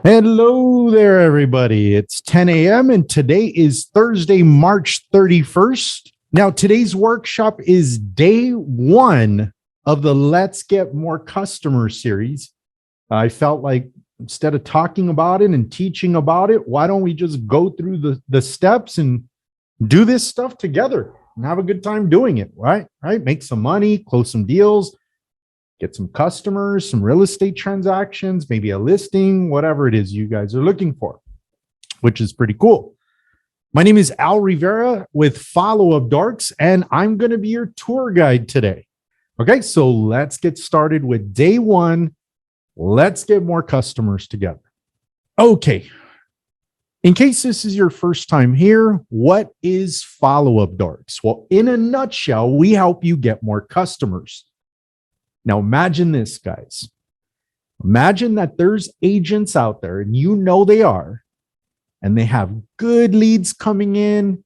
Hello there, everybody. It's 10 a.m. and today is Thursday, March 31st. Now, today's workshop is day one of the Let's Get More Customers series. I felt like instead of talking about it and teaching about it, why don't we just go through the steps and do this stuff together and have a good time doing it, right? Make some money, close some deals, get some customers, some real estate transactions, maybe a listing, whatever it is you guys are looking for, which is pretty cool. My name is Al Rivera with Follow Up Dorks, and I'm going to be your tour guide today. Okay, so let's get started with day one. Let's get more customers together. Okay, in case this is your first time here, what is Follow Up Dorks? Well, in a nutshell, we help you get more customers. Now, imagine this, guys. Imagine that there's agents out there, and you know they are, and they have good leads coming in.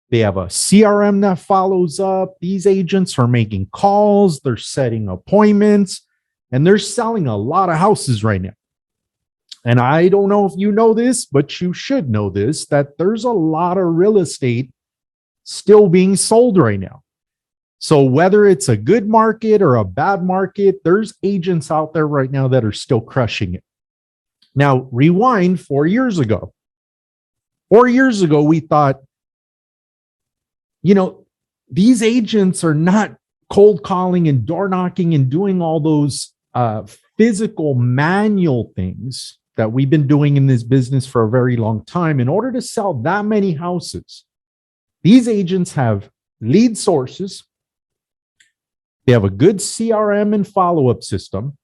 They have a CRM that follows up. These agents are making calls. They're setting appointments, and they're selling a lot of houses right now. And I don't know if you know this, but you should know this, that there's a lot of real estate still being sold right now. So whether it's a good market or a bad market, there's agents out there right now that are still crushing it. Now, rewind 4 years ago. 4 years ago, we thought, these agents are not cold calling and door knocking and doing all those physical manual things that we've been doing in this business for a very long time. In order to sell that many houses, these agents have lead sources. They have a good CRM and follow-up system.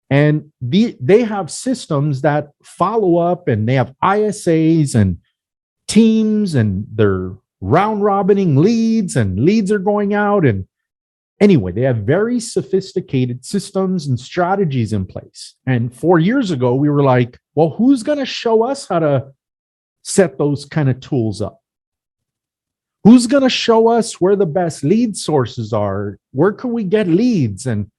And they have systems that follow up, and they have ISAs and teams, and they're round robining leads, and leads are going out. And anyway, they have very sophisticated systems and strategies in place. And 4 years ago, we were like, well, who's going to show us how to set those kind of tools up? Who's going to show us where the best lead sources are? Where can we get leads? And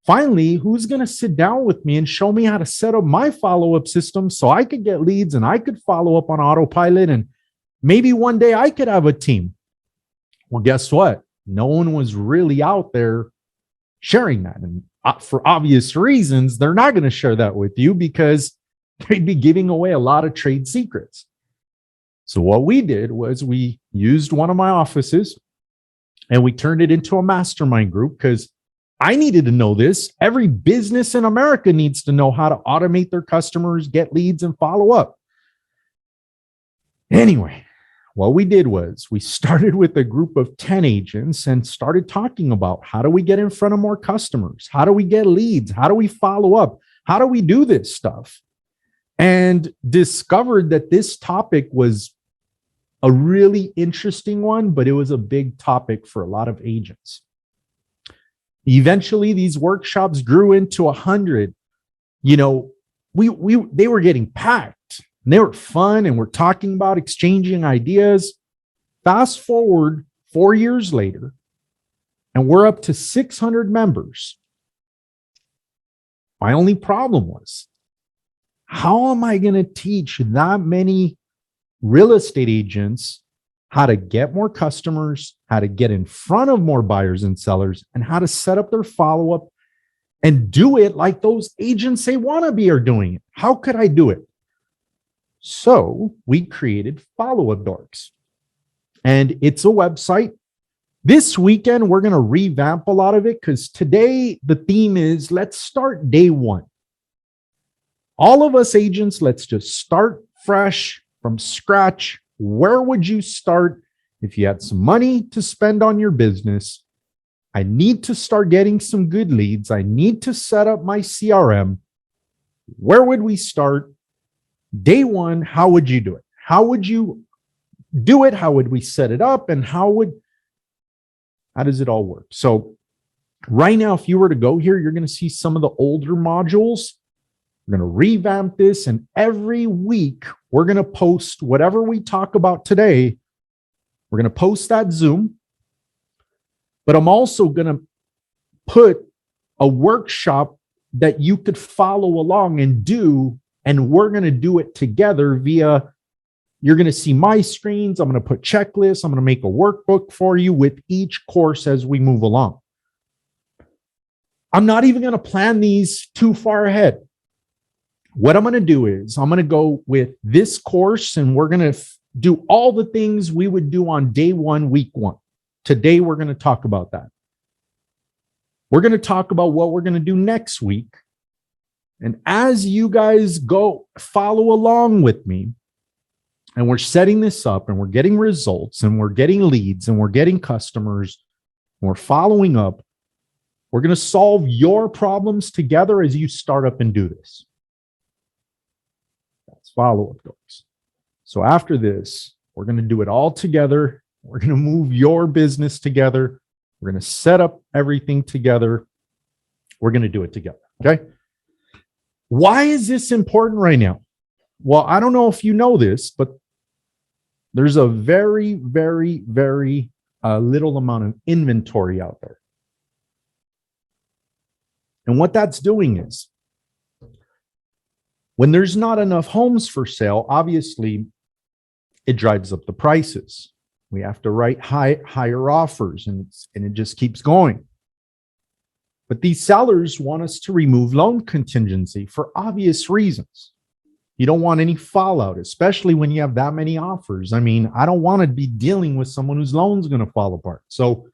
finally, who's going to sit down with me and show me how to set up my follow-up system so I could get leads and I could follow up on autopilot, and maybe one day I could have a team? Well, guess what? No one was really out there sharing that. And for obvious reasons, they're not going to share that with you because they'd be giving away a lot of trade secrets. So what we did was we used one of my offices and we turned it into a mastermind group because I needed to know this. Every business in America needs to know how to automate their customers, get leads, and follow up. Anyway, what we did was we started with a group of 10 agents and started talking about how do we get in front of more customers? How do we get leads? How do we follow up? How do we do this stuff? And discovered that this topic was a really interesting one, but it was a big topic for a lot of agents. Eventually, these workshops grew into 100. They were getting packed, and they were fun, and we're talking about exchanging ideas. Fast forward 4 years later, and we're up to 600 members. My only problem was, how am I going to teach that many real estate agents how to get more customers, how to get in front of more buyers and sellers, and how to set up their follow-up and do it like those agents they want to be are doing it? How could I do it? So we created Follow Up Dorks, and it's a website. This weekend, we're going to revamp a lot of it because today the theme is let's start day one. All of us agents, let's just start fresh from scratch. Where would you start if you had some money to spend on your business? I need to start getting some good leads. I need to set up my CRM. Where would we start? Day one, how would you do it? How would you do it? How would we set it up? And how does it all work? So right now, if you were to go here, you're going to see some of the older modules. We're going to revamp this, and every week we're going to post whatever we talk about today. We're going to post that Zoom, but I'm also going to put a workshop that you could follow along and do, and we're going to do it together via, you're going to see my screens. I'm going to put checklists. I'm going to make a workbook for you with each course as we move along. I'm not even going to plan these too far ahead. What I'm going to do is I'm going to go with this course, and we're going to do all the things we would do on day one, week one. Today, we're going to talk about that. We're going to talk about what we're going to do next week. And as you guys go, follow along with me, and we're setting this up, and we're getting results, and we're getting leads, and we're getting customers, and we're following up. We're going to solve your problems together as you start up and do this. That's follow-up, Dorks. So after this, we're going to do it all together. We're going to move your business together. We're going to set up everything together. We're going to do it together. Okay. Why is this important right now? Well, I don't know if you know this, but there's a very, very, very little amount of inventory out there. And what that's doing is, when there's not enough homes for sale, obviously, it drives up the prices. We have to write higher offers, and it just keeps going. But these sellers want us to remove loan contingency for obvious reasons. You don't want any fallout, especially when you have that many offers. I mean, I don't want to be dealing with someone whose loan's going to fall apart. So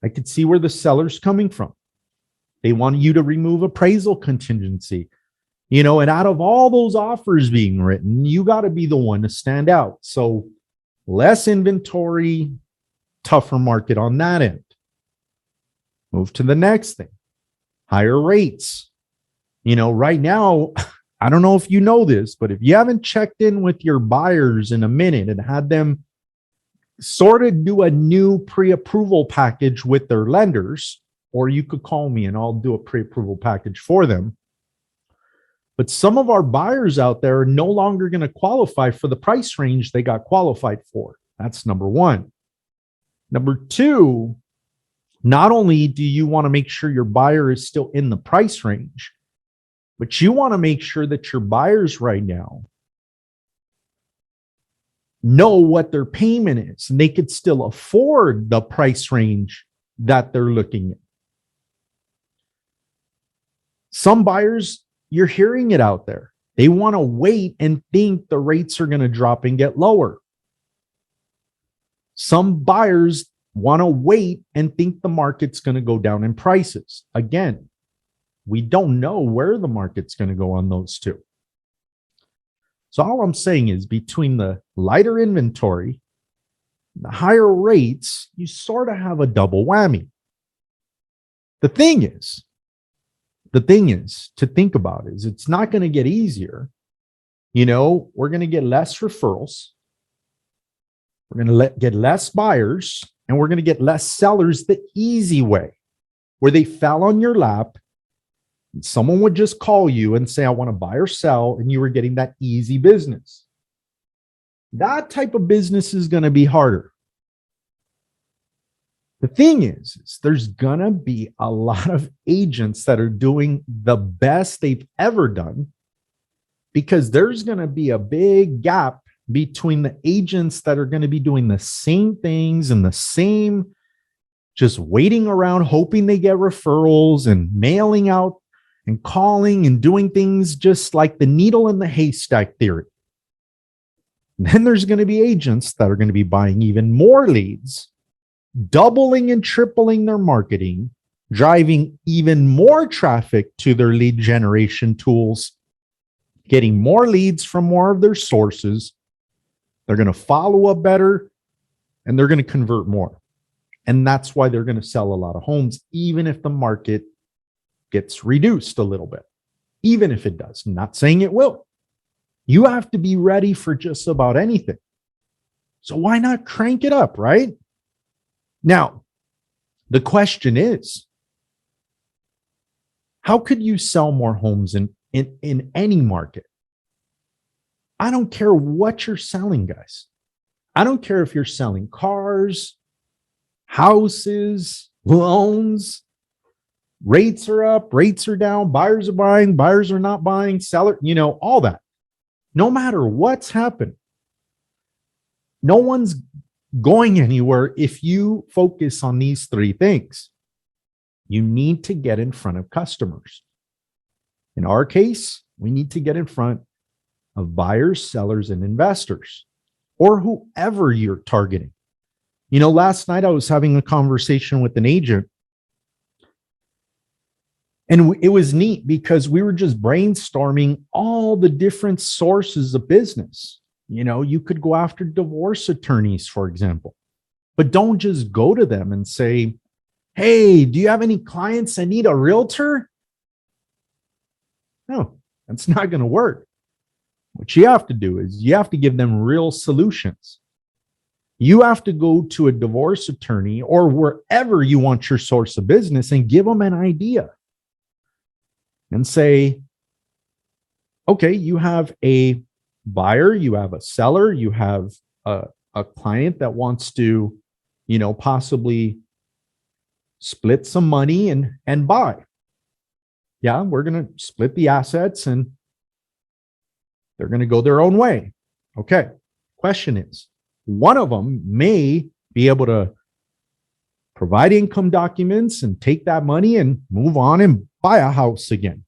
I could see where the seller's coming from. They want you to remove appraisal contingency. And out of all those offers being written, you got to be the one to stand out. So less inventory, tougher market on that end. Move to the next thing. Higher rates. Right now, I don't know if you know this, but if you haven't checked in with your buyers in a minute and had them sort of do a new pre-approval package with their lenders, or you could call me and I'll do a pre-approval package for them. But some of our buyers out there are no longer going to qualify for the price range they got qualified for. That's number one. Number two, not only do you want to make sure your buyer is still in the price range, but you want to make sure that your buyers right now know what their payment is, and they could still afford the price range that they're looking at. Some buyers, you're hearing it out there. They want to wait and think the rates are going to drop and get lower. Some buyers want to wait and think the market's going to go down in prices. Again, we don't know where the market's going to go on those two. So all I'm saying is, between the lighter inventory, the higher rates, you sort of have a double whammy. The thing is to think about is, it's not going to get easier. We're going to get less referrals. We're going to get less buyers, and we're going to get less sellers the easy way, where they fell on your lap. Someone would just call you and say, I want to buy or sell, and you were getting that easy business. That type of business is going to be harder. The thing is there's going to be a lot of agents that are doing the best they've ever done, because there's going to be a big gap between the agents that are going to be doing the same things and the same, just waiting around, hoping they get referrals and mailing out and calling and doing things just like the needle in the haystack theory. And then there's going to be agents that are going to be buying even more leads, doubling and tripling their marketing, driving even more traffic to their lead generation tools, getting more leads from more of their sources. They're going to follow up better, and they're going to convert more. And that's why they're going to sell a lot of homes, even if the market gets reduced a little bit, even if it does. I'm not saying it will. You have to be ready for just about anything. So why not crank it up, right? Now, the question is, how could you sell more homes in any market? I don't care what you're selling, guys. I don't care if you're selling cars, houses, loans. Rates are up, rates are down, buyers are buying, buyers are not buying, seller, all that. No matter what's happened, no one's going anywhere if you focus on these three things. You need to get in front of customers. In our case, we need to get in front of buyers, sellers, and investors, or whoever you're targeting. Last night I was having a conversation with an agent, and it was neat because we were just brainstorming all the different sources of business. You could go after divorce attorneys, for example, but don't just go to them and say, hey, do you have any clients that need a realtor? No, that's not going to work. What you have to do is you have to give them real solutions. You have to go to a divorce attorney or wherever you want your source of business and give them an idea and say, okay, you have a buyer, you have a seller, you have a client that wants to, possibly split some money and buy. Yeah, we're going to split the assets and they're going to go their own way. Okay. Question is, one of them may be able to provide income documents and take that money and move on and buy a house again.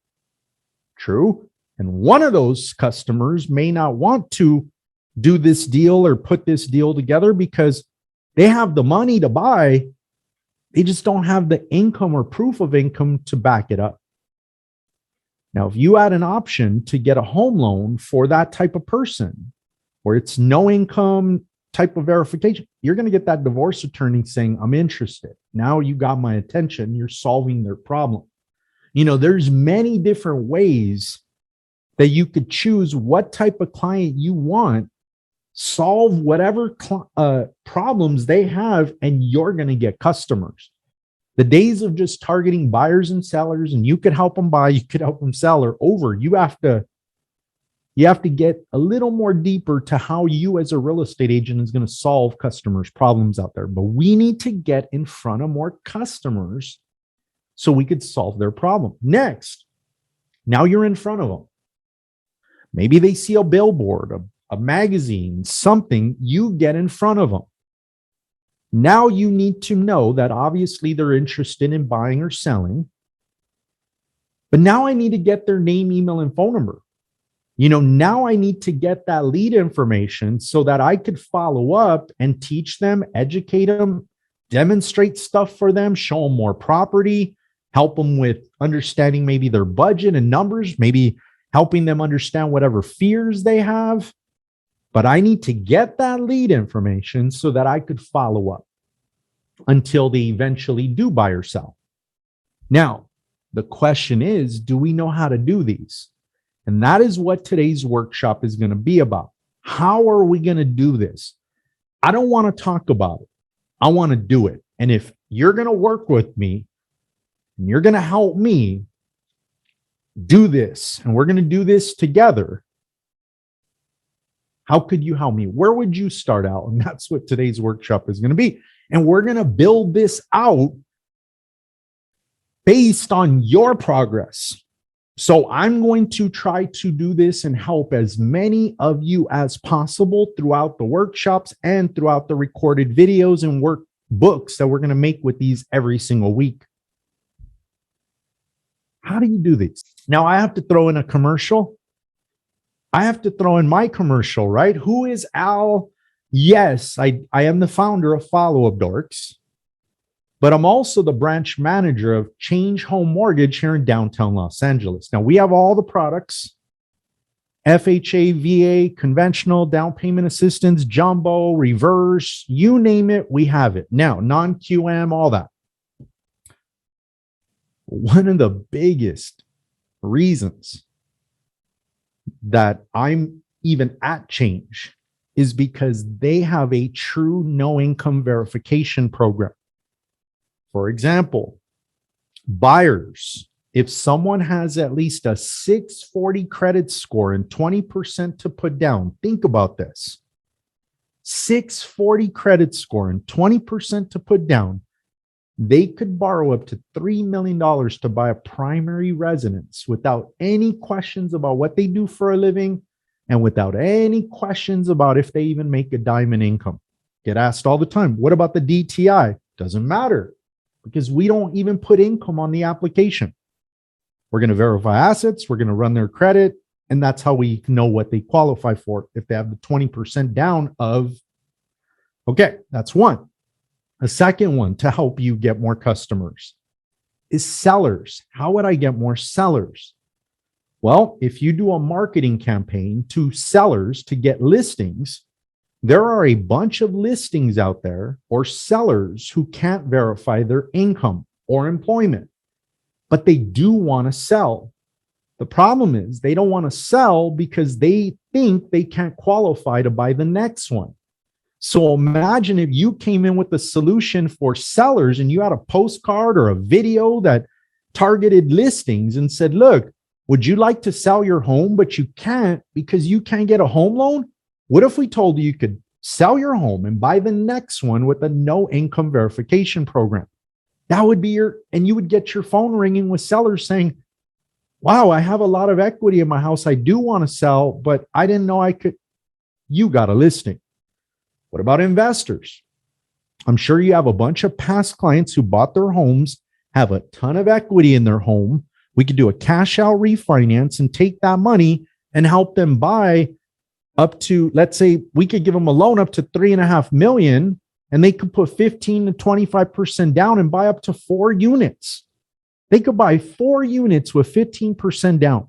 True. And one of those customers may not want to do this deal or put this deal together because they have the money to buy. They just don't have the income or proof of income to back it up. Now, if you had an option to get a home loan for that type of person, where it's no income type of verification, you're going to get that divorce attorney saying, I'm interested. Now you got my attention. You're solving their problem. There's many different ways that you could choose what type of client you want, solve whatever problems they have, and you're going to get customers. The days of just targeting buyers and sellers and you could help them buy, you could help them sell are over. You have to get a little more deeper to how you as a real estate agent is going to solve customers' problems out there. But we need to get in front of more customers so we could solve their problem. Next, now you're in front of them. Maybe they see a billboard, a magazine, something, you get in front of them. Now you need to know that obviously they're interested in buying or selling. But now I need to get their name, email, and phone number. Now I need to get that lead information so that I could follow up and teach them, educate them, demonstrate stuff for them, show them more property, help them with understanding maybe their budget and numbers, maybe helping them understand whatever fears they have. But I need to get that lead information so that I could follow up until they eventually do buy or sell. Now, the question is, do we know how to do these? And that is what today's workshop is going to be about. How are we going to do this? I don't want to talk about it. I want to do it. And if you're going to work with me and you're going to help me do this, and we're going to do this together, how could you help me? Where would you start out? And that's what today's workshop is going to be. And we're going to build this out based on your progress. So I'm going to try to do this and help as many of you as possible throughout the workshops and throughout the recorded videos and workbooks that we're going to make with these every single week. How do you do this? Now I have to throw in a commercial. I have to throw in my commercial, right? Who is Al? Yes, I am the founder of Dorks, but I'm also the branch manager of Change Home Mortgage here in downtown Los Angeles. Now we have all the products, FHA, VA, conventional, down payment assistance, jumbo, reverse, you name it, we have it. Now, non-QM, all that. One of the biggest reasons that I'm even at Change is because they have a true no income verification program. For example, buyers, if someone has at least a 640 credit score and 20% to put down, think about this. 640 credit score and 20% to put down, they could borrow up to $3 million to buy a primary residence without any questions about what they do for a living and without any questions about if they even make a dime in income. Get asked all the time, what about the DTI? Doesn't matter because we don't even put income on the application. We're going to verify assets, we're going to run their credit, and that's how we know what they qualify for if they have the 20% down of, okay, that's one. A second one to help you get more customers is sellers. How would I get more sellers? Well, if you do a marketing campaign to sellers to get listings, there are a bunch of listings out there or sellers who can't verify their income or employment, but they do want to sell. The problem is they don't want to sell because they think they can't qualify to buy the next one. So imagine if you came in with a solution for sellers and you had a postcard or a video that targeted listings and said, look, would you like to sell your home, but you can't because you can't get a home loan? What if we told you could sell your home and buy the next one with a no income verification program? That would be and you would get your phone ringing with sellers saying, wow, I have a lot of equity in my house. I do want to sell, but I didn't know I could. You got a listing. What about investors? I'm sure you have a bunch of past clients who bought their homes, have a ton of equity in their home. We could do a cash out refinance and take that money and help them buy up to, let's say we could give them a loan up to 3.5 million and they could put 15 to 25% down and buy up to 4 units. They could buy 4 units with 15% down.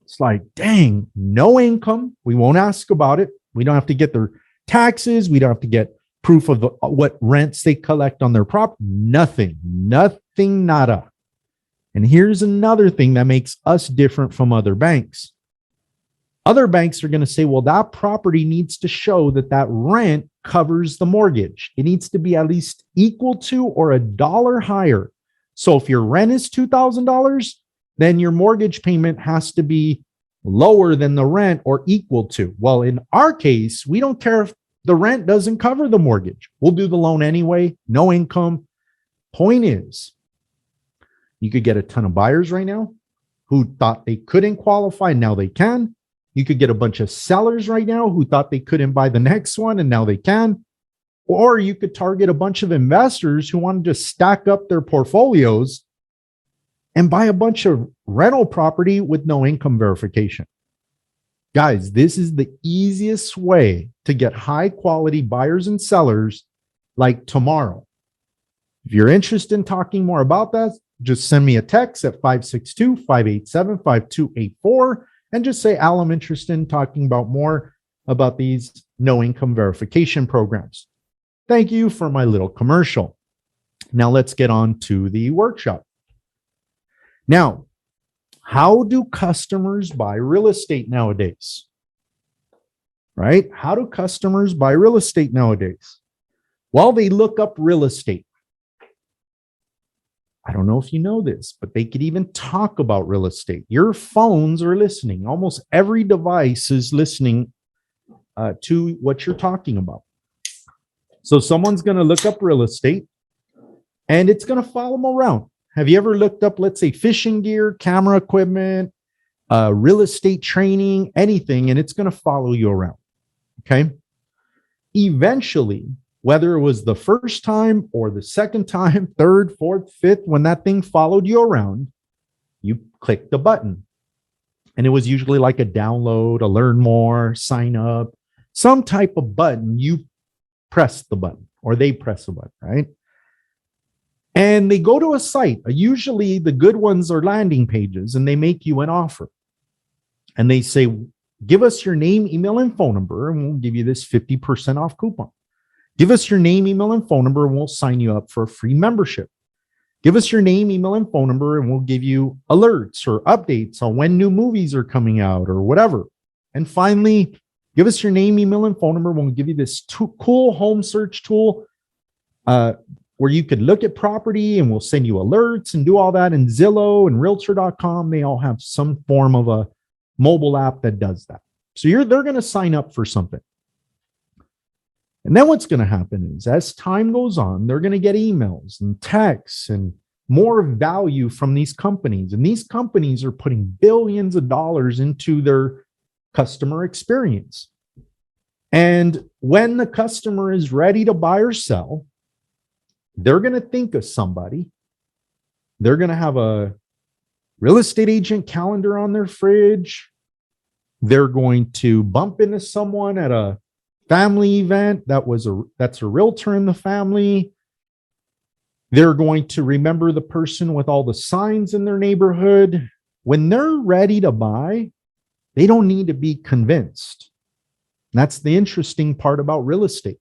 It's like, dang, no income. We won't ask about it. We don't have to get their taxes. We don't have to get proof of what rents they collect on their property. Nothing, nada. And here's another thing that makes us different from other banks. Other banks are going to say, well, that property needs to show that that rent covers the mortgage. It needs to be at least equal to or $1 higher. So if your rent is $2,000, then your mortgage payment has to be lower than the rent or equal to. Well, in our case, we don't care if the rent doesn't cover the mortgage. We'll do the loan anyway, no income. Point is, you could get a ton of buyers right now who thought they couldn't qualify. Now they can. You could get a bunch of sellers right now who thought they couldn't buy the next one and now they can. Or you could target a bunch of investors who wanted to stack up their portfolios and buy a bunch of rental property with no income verification. Guys, this is the easiest way to get high quality buyers and sellers like tomorrow. If you're interested in talking more about that, just send me a text at 562-587-5284 and just say, Al, I'm interested in talking about more about these no income verification programs. Thank you for my little commercial. Now let's get on to the workshop. Now, how do customers buy real estate nowadays? Right? How do customers buy real estate nowadays? Well, they look up real estate. I don't know if you know this, but they could even talk about real estate. Your phones are listening. Almost every device is listening to what you're talking about. So someone's going to look up real estate and it's going to follow them around. Have you ever looked up, let's say, fishing gear, camera equipment, real estate training, anything, and it's going to follow you around? Okay. Eventually, whether it was the first time or the second time, third, fourth, fifth, when that thing followed you around, you clicked the button. And it was usually like a download, a learn more, sign up, some type of button. You press the button or they press the button, right? And they go to a site. Usually the good ones are landing pages and they make you an offer. And they say, give us your name, email, and phone number, and we'll give you this 50% off coupon. Give us your name, email, and phone number, and we'll sign you up for a free membership. Give us your name, email, and phone number, and we'll give you alerts or updates on when new movies are coming out or whatever. And finally, give us your name, email, and phone number. We'll give you this cool home search tool where you could look at property and we'll send you alerts and do all that. And Zillow and Realtor.com, they all have some form of a mobile app that does that. So they're going to sign up for something. And then what's going to happen is as time goes on, they're going to get emails and texts and more value from these companies. And these companies are putting billions of dollars into their customer experience. And when the customer is ready to buy or sell, they're going to think of somebody. They're going to have a real estate agent calendar on their fridge. They're going to bump into someone at a family event that's a realtor in the family. They're going to remember the person with all the signs in their neighborhood. When they're ready to buy, they don't need to be convinced. That's the interesting part about real estate.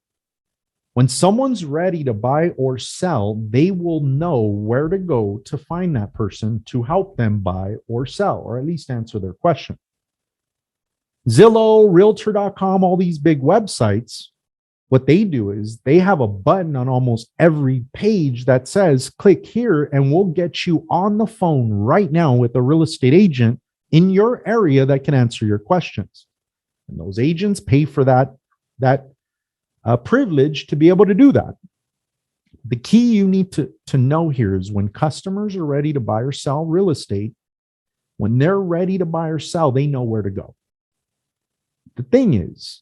When someone's ready to buy or sell, they will know where to go to find that person to help them buy or sell, or at least answer their question. Zillow, Realtor.com, all these big websites, what they do is they have a button on almost every page that says, click here and we'll get you on the phone right now with a real estate agent in your area that can answer your questions. And those agents pay for that privilege to be able to do that. The key you need to know here is when customers are ready to buy or sell real estate, when they're ready to buy or sell, they know where to go. The thing is,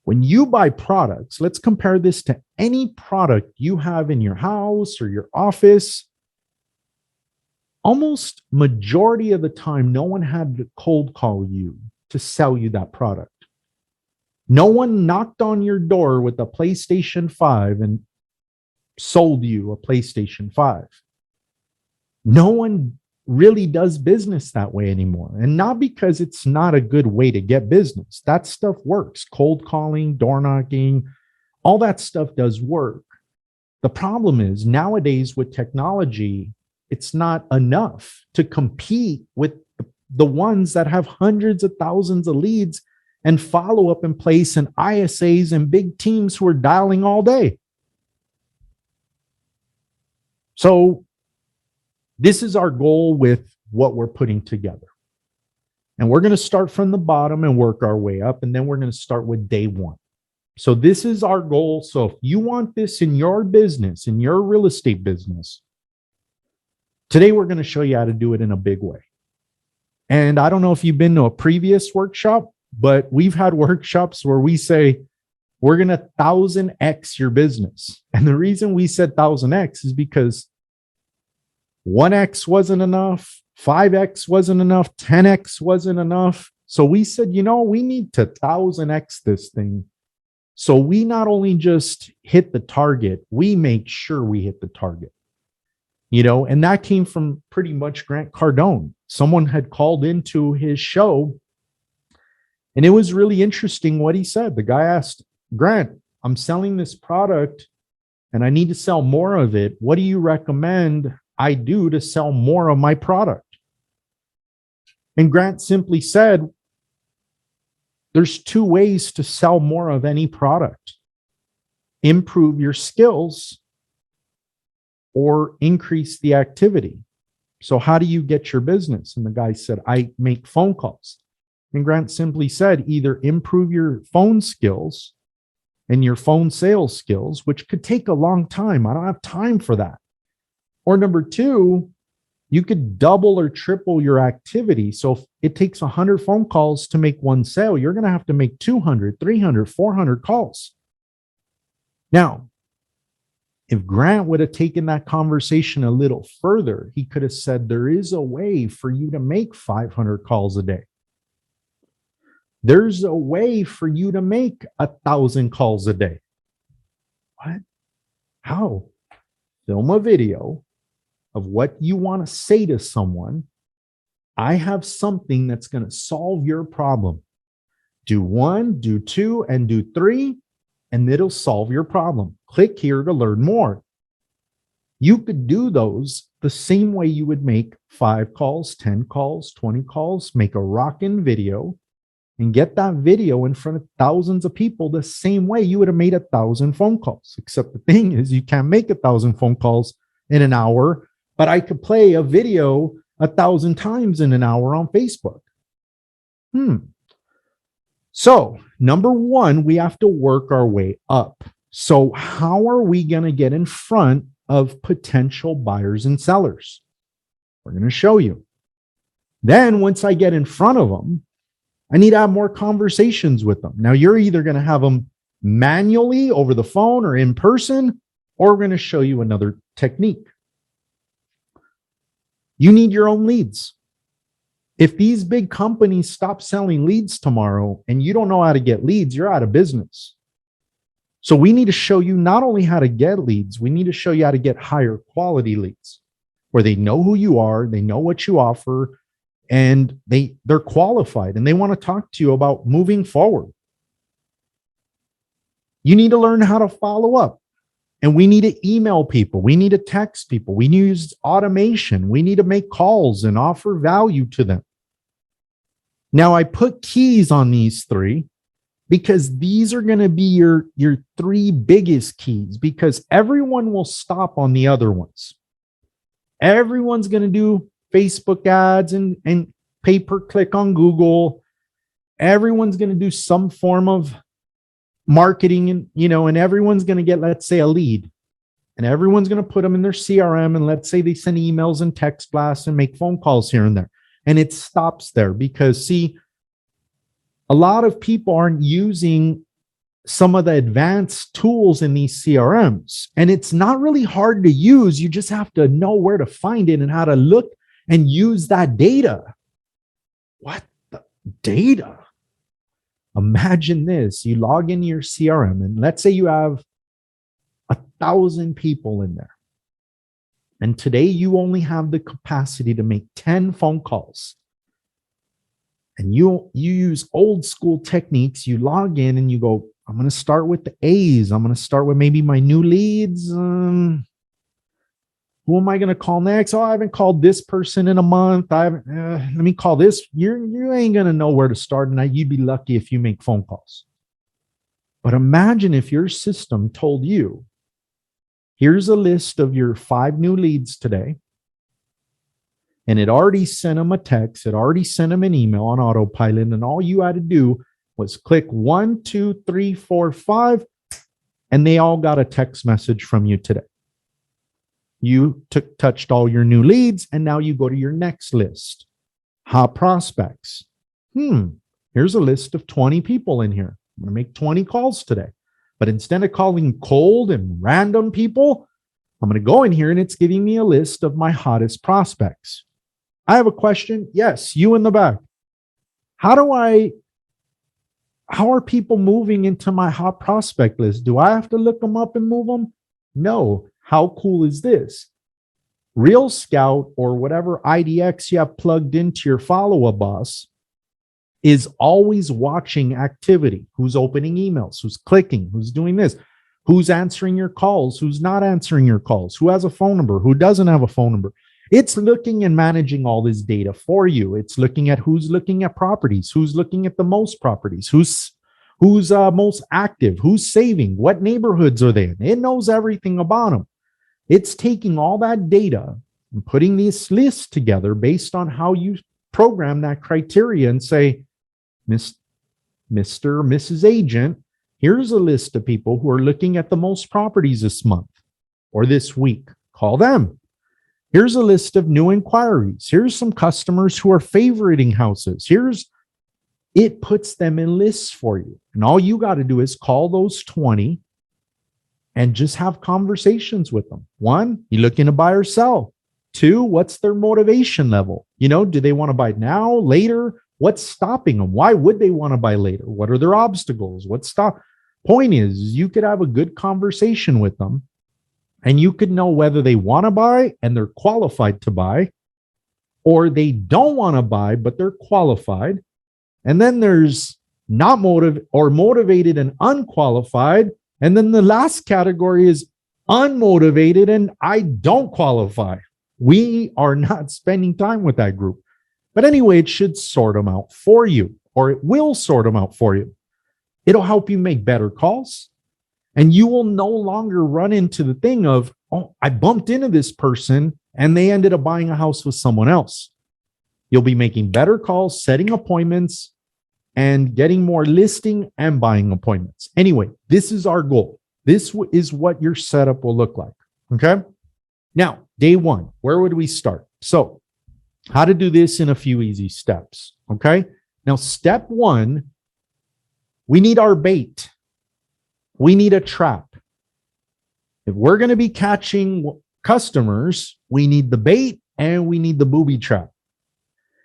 when you buy products, let's compare this to any product you have in your house or your office. Almost majority of the time, no one had to cold call you to sell you that product. No one knocked on your door with a PlayStation 5 and sold you a PlayStation 5. No one really does business that way anymore. And not because it's not a good way to get business. That stuff works. Cold calling, door knocking, all that stuff does work. The problem is nowadays with technology, it's not enough to compete with the ones that have hundreds of thousands of leads and follow up in place and ISAs and big teams who are dialing all day. So this is our goal with what we're putting together. And we're going to start from the bottom and work our way up. And then we're going to start with day one. So this is our goal. So if you want this in your business, in your real estate business, today we're going to show you how to do it in a big way. And I don't know if you've been to a previous workshop, but we've had workshops where we say, we're going to 1000x your business. And the reason we said 1000x is because 1x wasn't enough, 5x wasn't enough, 10x wasn't enough. So we said, we need to 1000x this thing. So we not only just hit the target, we make sure we hit the target. And that came from pretty much Grant Cardone. Someone had called into his show, and it was really interesting what he said. The guy asked, Grant, I'm selling this product and I need to sell more of it. What do you recommend I do to sell more of my product? And Grant simply said, there's two ways to sell more of any product. Improve your skills or increase the activity. So how do you get your business? And the guy said, I make phone calls. And Grant simply said, either improve your phone skills and your phone sales skills, which could take a long time. I don't have time for that. Or number two, you could double or triple your activity. So if it takes 100 phone calls to make one sale, you're going to have to make 200, 300, 400 calls. Now, if Grant would have taken that conversation a little further, he could have said, there is a way for you to make 500 calls a day. There's a way for you to make 1,000 calls a day. What? How? Film a video of what you want to say to someone. I have something that's going to solve your problem. Do 1, do 2, and do 3, and it'll solve your problem. Click here to learn more. You could do those the same way you would make 5 calls, 10 calls, 20 calls, make a rockin' video, and get that video in front of thousands of people the same way you would have made 1,000 phone calls. Except the thing is, you can't make 1,000 phone calls in an hour, but I could play a video 1,000 times in an hour on Facebook. So, number one, we have to work our way up. So, how are we going to get in front of potential buyers and sellers? We're going to show you. Then, once I get in front of them, I need to have more conversations with them. Now, you're either going to have them manually over the phone or in person, or we're going to show you another technique. You need your own leads. If these big companies stop selling leads tomorrow and you don't know how to get leads, you're out of business. So we need to show you not only how to get leads, we need to show you how to get higher quality leads where they know who you are, they know what you offer, and they're qualified and they want to talk to you about moving forward. You need to learn how to follow up. And we need to email people. We need to text people. We need to use automation. We need to make calls and offer value to them. Now, I put keys on these three because these are going to be your three biggest keys, because everyone will stop on the other ones. Everyone's going to do Facebook ads and pay-per-click on Google. Everyone's going to do some form of marketing, and everyone's going to get, let's say, a lead, and everyone's going to put them in their CRM. And let's say they send emails and text blasts and make phone calls here and there. And it stops there because, see, a lot of people aren't using some of the advanced tools in these CRMs. And it's not really hard to use. You just have to know where to find it and how to look and use that data. What the data? Imagine this. You log into your CRM and let's say you have 1,000 people in there. And today you only have the capacity to make 10 phone calls. And you use old school techniques. You log in and you go, I'm going to start with the A's. I'm going to start with maybe my new leads. Who am I going to call next? Oh, I haven't called this person in a month. Let me call this. You ain't going to know where to start. And you'd be lucky if you make phone calls. But imagine if your system told you, here's a list of your 5 new leads today. And it already sent them a text. It already sent them an email on autopilot. And all you had to do was click 1, 2, 3, 4, 5. And they all got a text message from you today. You touched all your new leads. And now you go to your next list. Hot prospects. Here's a list of 20 people in here. I'm going to make 20 calls today. But instead of calling cold and random people, I'm going to go in here and it's giving me a list of my hottest prospects. I have a question. Yes, you in the back. How are people moving into my hot prospect list? Do I have to look them up and move them? No. How cool is this? Real Scout or whatever IDX you have plugged into your follow-up boss is always watching activity. Who's opening emails? Who's clicking? Who's doing this? Who's answering your calls? Who's not answering your calls? Who has a phone number? Who doesn't have a phone number? It's looking and managing all this data for you. It's looking at who's looking at properties, who's looking at the most properties, who's most active, who's saving, what neighborhoods are they in. It knows everything about them. It's taking all that data and putting these lists together based on how you program that criteria and say, Mr. or Mrs. Agent, here's a list of people who are looking at the most properties this month or this week. Call them. Here's a list of new inquiries. Here's some customers who are favoriting houses. It puts them in lists for you. And all you got to do is call those 20 and just have conversations with them. 1, you looking to buy or sell? 2, what's their motivation level? Do they want to buy now, later? What's stopping them? Why would they want to buy later? What are their obstacles? Point is, you could have a good conversation with them and you could know whether they want to buy and they're qualified to buy, or they don't want to buy, but they're qualified. And then there's not motivated and unqualified. And then the last category is unmotivated and I don't qualify. We are not spending time with that group. But anyway, it should sort them out for you, or it will sort them out for you. It'll help you make better calls. And you will no longer run into the thing of, oh, I bumped into this person and they ended up buying a house with someone else. You'll be making better calls, setting appointments, and getting more listing and buying appointments. Anyway, this is our goal. This is what your setup will look like. Okay. Now, day one, where would we start? So, how to do this in a few easy steps. Okay. Now, step one, we need our bait. We need a trap. If we're going to be catching customers, we need the bait and we need the booby trap.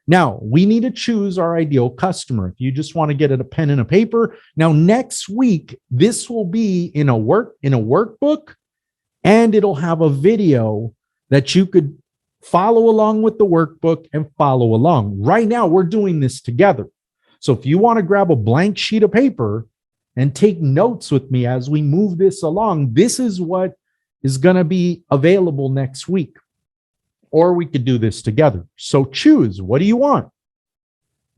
Now, we need to choose our ideal customer. If you just want to get a pen and a paper, now next week, this will be in a workbook, and it'll have a video that you could follow along with the workbook and follow along. Right now, we're doing this together. So if you want to grab a blank sheet of paper and take notes with me as we move this along, this is what is going to be available next week. Or we could do this together. So choose. What do you want?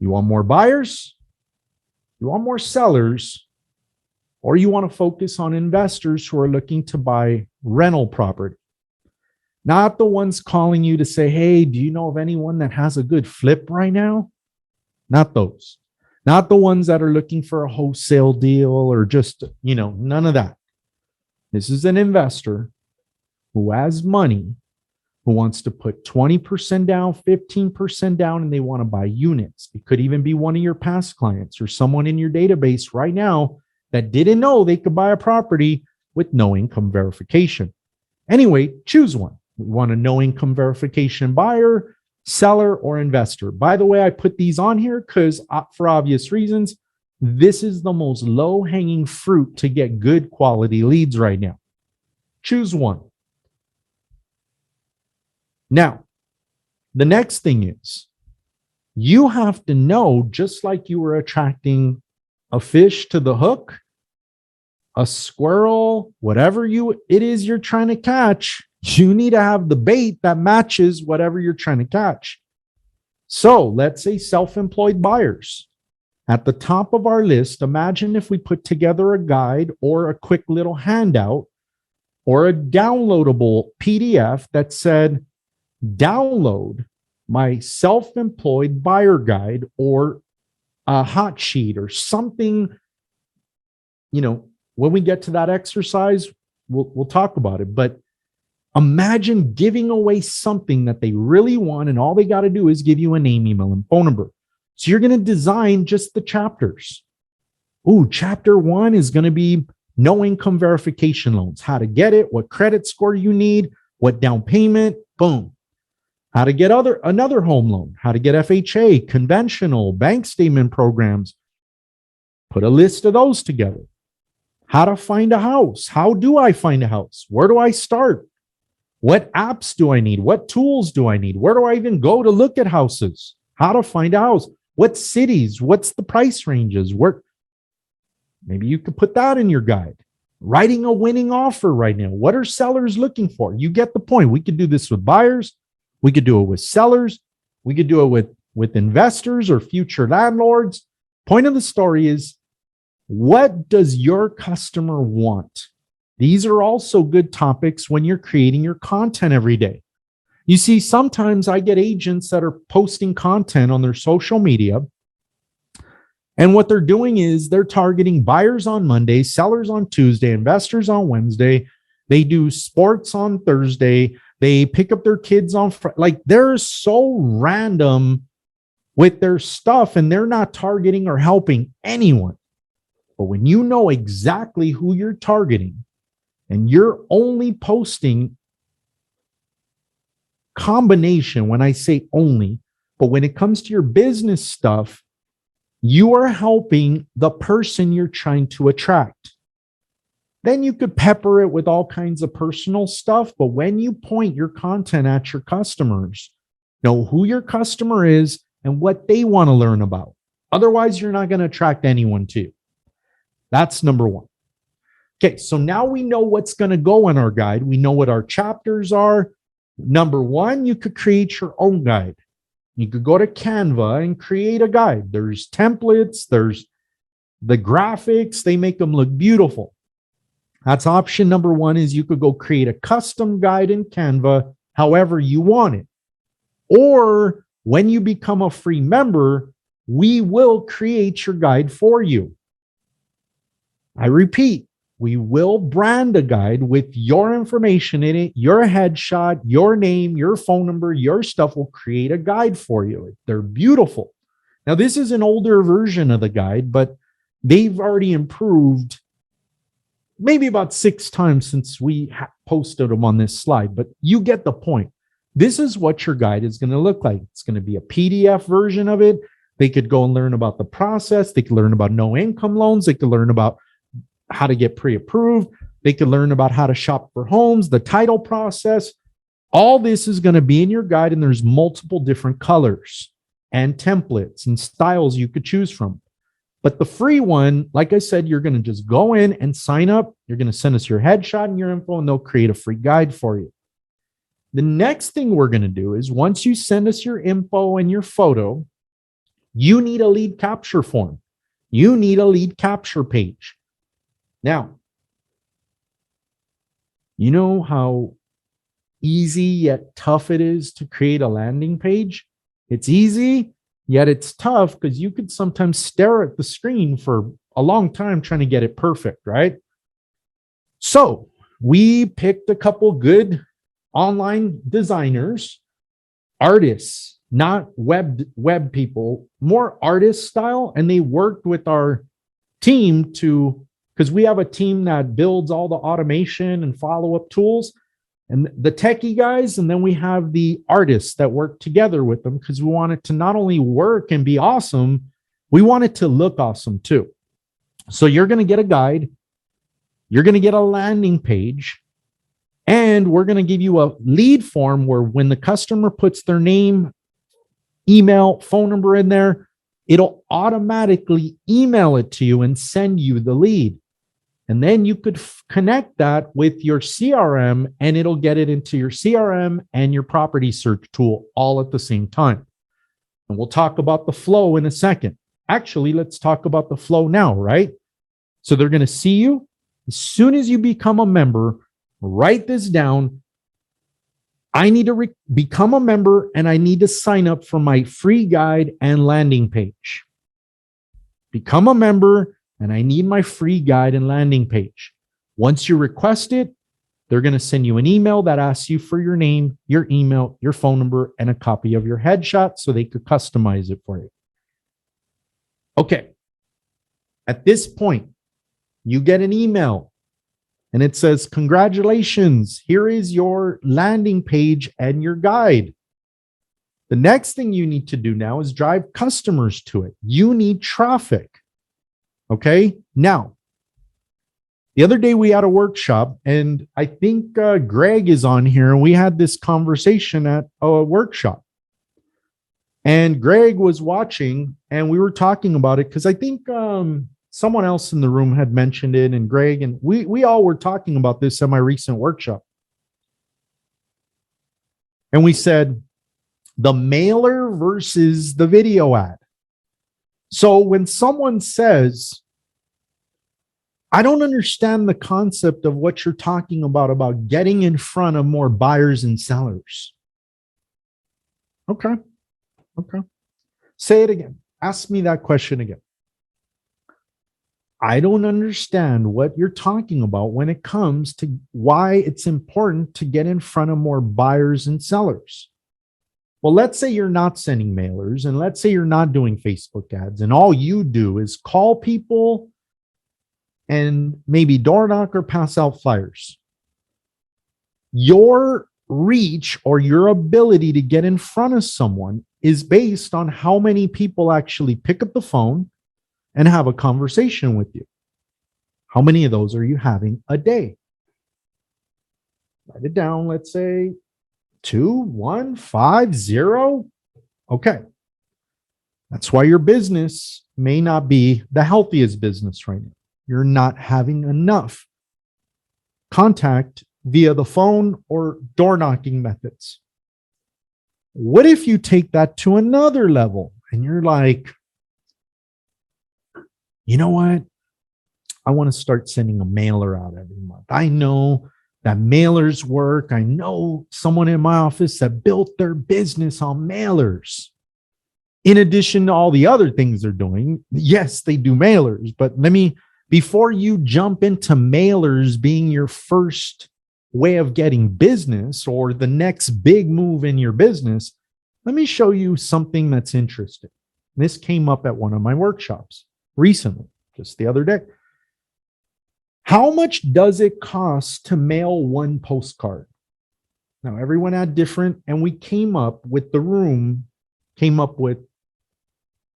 You want more buyers? You want more sellers? Or you want to focus on investors who are looking to buy rental property? Not the ones calling you to say, hey, do you know of anyone that has a good flip right now? Not those. Not the ones that are looking for a wholesale deal or just, none of that. This is an investor who has money, who wants to put 20% down, 15% down, and they want to buy units. It could even be one of your past clients or someone in your database right now that didn't know they could buy a property with no income verification. Anyway, choose one. We want a no income verification buyer, seller, or investor. By the way, I put these on here because for obvious reasons, this is the most low-hanging fruit to get good quality leads right now. Choose one. Now, the next thing is you have to know, just like you were attracting a fish to the hook, a squirrel, whatever it is you're trying to catch, you need to have the bait that matches whatever you're trying to catch. So let's say self-employed buyers. At the top of our list, imagine if we put together a guide or a quick little handout or a downloadable PDF that said, download my self-employed buyer guide or a hot sheet or something. When we get to that exercise, we'll talk about it. But imagine giving away something that they really want, and all they got to do is give you a name, email, and phone number. So you're going to design just the chapters. Chapter 1 is going to be no income verification loans, how to get it, what credit score you need, what down payment, boom. How to get another home loan, how to get FHA, conventional, bank statement programs. Put a list of those together. How to find a house. How do I find a house? Where do I start? What apps do I need? What tools do I need? Where do I even go to look at houses? How to find a house? What cities? What's the price ranges? Maybe you could put that in your guide. Writing a winning offer right now. What are sellers looking for? You get the point. We could do this with buyers. We could do it with sellers. We could do it with investors or future landlords. Point of the story is, what does your customer want? These are also good topics when you're creating your content every day. You see, sometimes I get agents that are posting content on their social media, and what they're doing is they're targeting buyers on Monday, sellers on Tuesday, investors on Wednesday. They do sports on Thursday. They pick up their kids on Friday. Like, they're so random with their stuff, and they're not targeting or helping anyone. But when you know exactly who you're targeting and you're only posting combination, when I say only, but when it comes to your business stuff, you are helping the person you're trying to attract. Then you could pepper it with all kinds of personal stuff. But when you point your content at your customers, know who your customer is and what they want to learn about. Otherwise, you're not going to attract anyone to you. That's number one. Okay, so now we know what's going to go in our guide. We know what our chapters are. Number one, you could create your own guide. You could go to Canva and create a guide. There's templates, there's the graphics, they make them look beautiful. That's option number one, is you could go create a custom guide in Canva however you want it. Or when you become a free member, we will create your guide for you. I repeat, we will brand a guide with your information in it, your headshot, your name, your phone number, your stuff. Will create a guide for you. They're beautiful. Now, this is an older version of the guide, but they've already improved maybe about 6 times since we posted them on this slide, but you get the point. This is what your guide is going to look like. It's going to be a PDF version of it. They could go and learn about the process. They could learn about no income loans. They could learn about how to get pre-approved. They could learn about how to shop for homes, the title process. All this is going to be in your guide, and there's multiple different colors and templates and styles you could choose from. But the free one, like I said, you're going to just go in and sign up. You're going to send us your headshot and your info, and they'll create a free guide for you. The next thing we're going to do is once you send us your info and your photo, you need a lead capture form. You need a lead capture page. Now, you know how easy yet tough it is to create a landing page? It's easy, yet it's tough because you could sometimes stare at the screen for a long time trying to get it perfect, right? So we picked a couple good online designers, artists, not web people, more artist style. And they worked with our team because we have a team that builds all the automation and follow-up tools and the techie guys. And then we have the artists that work together with them because we want it to not only work and be awesome, we want it to look awesome too. So you're going to get a guide. You're going to get a landing page. And we're going to give you a lead form where when the customer puts their name, email, phone number in there, it'll automatically email it to you and send you the lead. And then you could connect that with your CRM, and it'll get it into your CRM and your property search tool all at the same time. And we'll talk about the flow in a second. Actually, let's talk about the flow now, right? So they're going to see you. As soon as you become a member, write this down. I need to become a member, and I need to sign up for my free guide and landing page. Become a member, and I need my free guide and landing page. Once you request it, they're going to send you an email that asks you for your name, your email, your phone number, and a copy of your headshot so they could customize it for you. Okay. At this point, you get an email and it says, congratulations, here is your landing page and your guide. The next thing you need to do now is drive customers to it. You need traffic. Okay. Now, the other day we had a workshop, and I think Greg is on here, and we had this conversation at a workshop. And Greg was watching, and we were talking about it because I think someone else in the room had mentioned it, and Greg, and we all were talking about this at my recent workshop. And we said, the mailer versus the video ad. So when someone says, I don't understand the concept of what you're talking about getting in front of more buyers and sellers. Okay. Say it again. Ask me that question again. I don't understand what you're talking about when it comes to why it's important to get in front of more buyers and sellers. Well, let's say you're not sending mailers, and let's say you're not doing Facebook ads, and all you do is call people and maybe door knock or pass out flyers. Your reach or your ability to get in front of someone is based on how many people actually pick up the phone and have a conversation with you. How many of those are you having a day? Write it down. Let's say 2, 1, 5, 0. Okay. That's why your business may not be the healthiest business right now. You're not having enough contact via the phone or door knocking methods. What if you take that to another level and you're like, you know what? I want to start sending a mailer out every month. I know that mailers work. I know someone in my office that built their business on mailers. in addition to all the other things they're doing, yes, they do mailers, but before you jump into mailers being your first way of getting business or the next big move in your business, let me show you something that's interesting. This came up at one of my workshops recently, just the other day. How much does it cost to mail one postcard? Now, everyone had different, and we came up with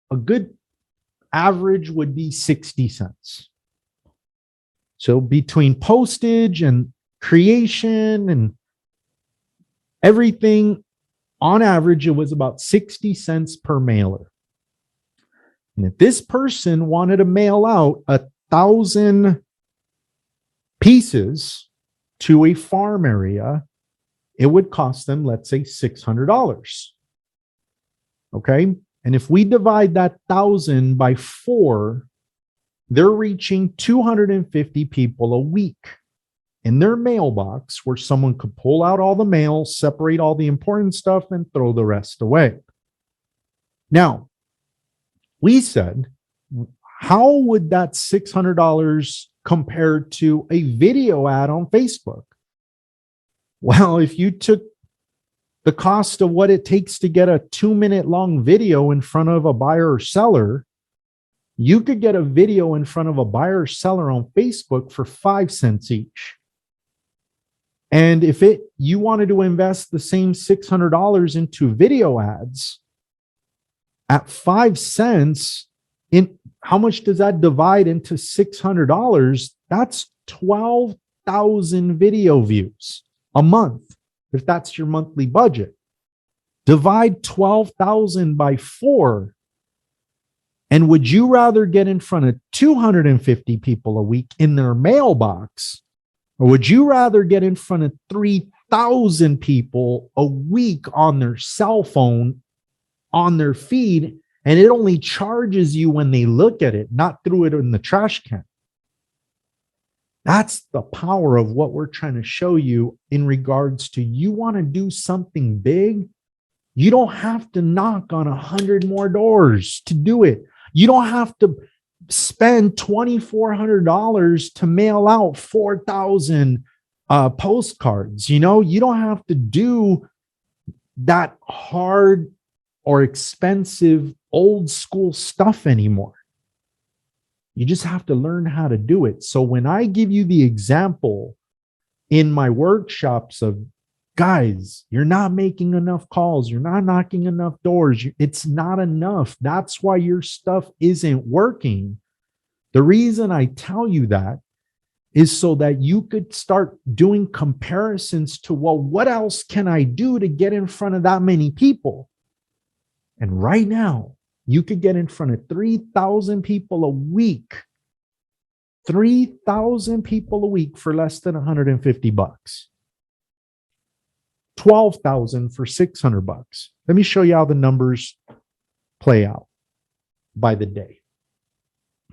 a good average would be 60 cents. So between postage and creation and everything, on average, it was about 60 cents per mailer. And if this person wanted to mail out 1,000 pieces to a farm area, it would cost them, let's say, $600. Okay. And if we divide that 1,000 by 4, they're reaching 250 people a week in their mailbox where someone could pull out all the mail, separate all the important stuff, and throw the rest away. Now, we said, how would that $600 compare to a video ad on Facebook? Well, if you took the cost of what it takes to get a 2-minute long video in front of a buyer or seller, you could get a video in front of a buyer or seller on Facebook for 5 cents each. And if you wanted to invest the same $600 into video ads at 5 cents, how much does that divide into $600? That's 12,000 video views a month, if that's your monthly budget. Divide 12,000 by 4. And would you rather get in front of 250 people a week in their mailbox, or would you rather get in front of 3,000 people a week on their cell phone, on their feed, and it only charges you when they look at it, not throw it in the trash can? That's the power of what we're trying to show you in regards to, you want to do something big. You don't have to knock on 100 more doors to do it. You don't have to spend $2,400 to mail out 4,000 postcards. You don't have to do that hard or expensive old school stuff anymore. You just have to learn how to do it. So when I give you the example in my workshops of, guys, you're not making enough calls, you're not knocking enough doors, it's not enough. That's why your stuff isn't working. The reason I tell you that is so that you could start doing comparisons to, well, what else can I do to get in front of that many people? And right now, you could get in front of 3,000 people a week. 3,000 people a week for less than $150. 12,000 for $600. Let me show you how the numbers play out by the day.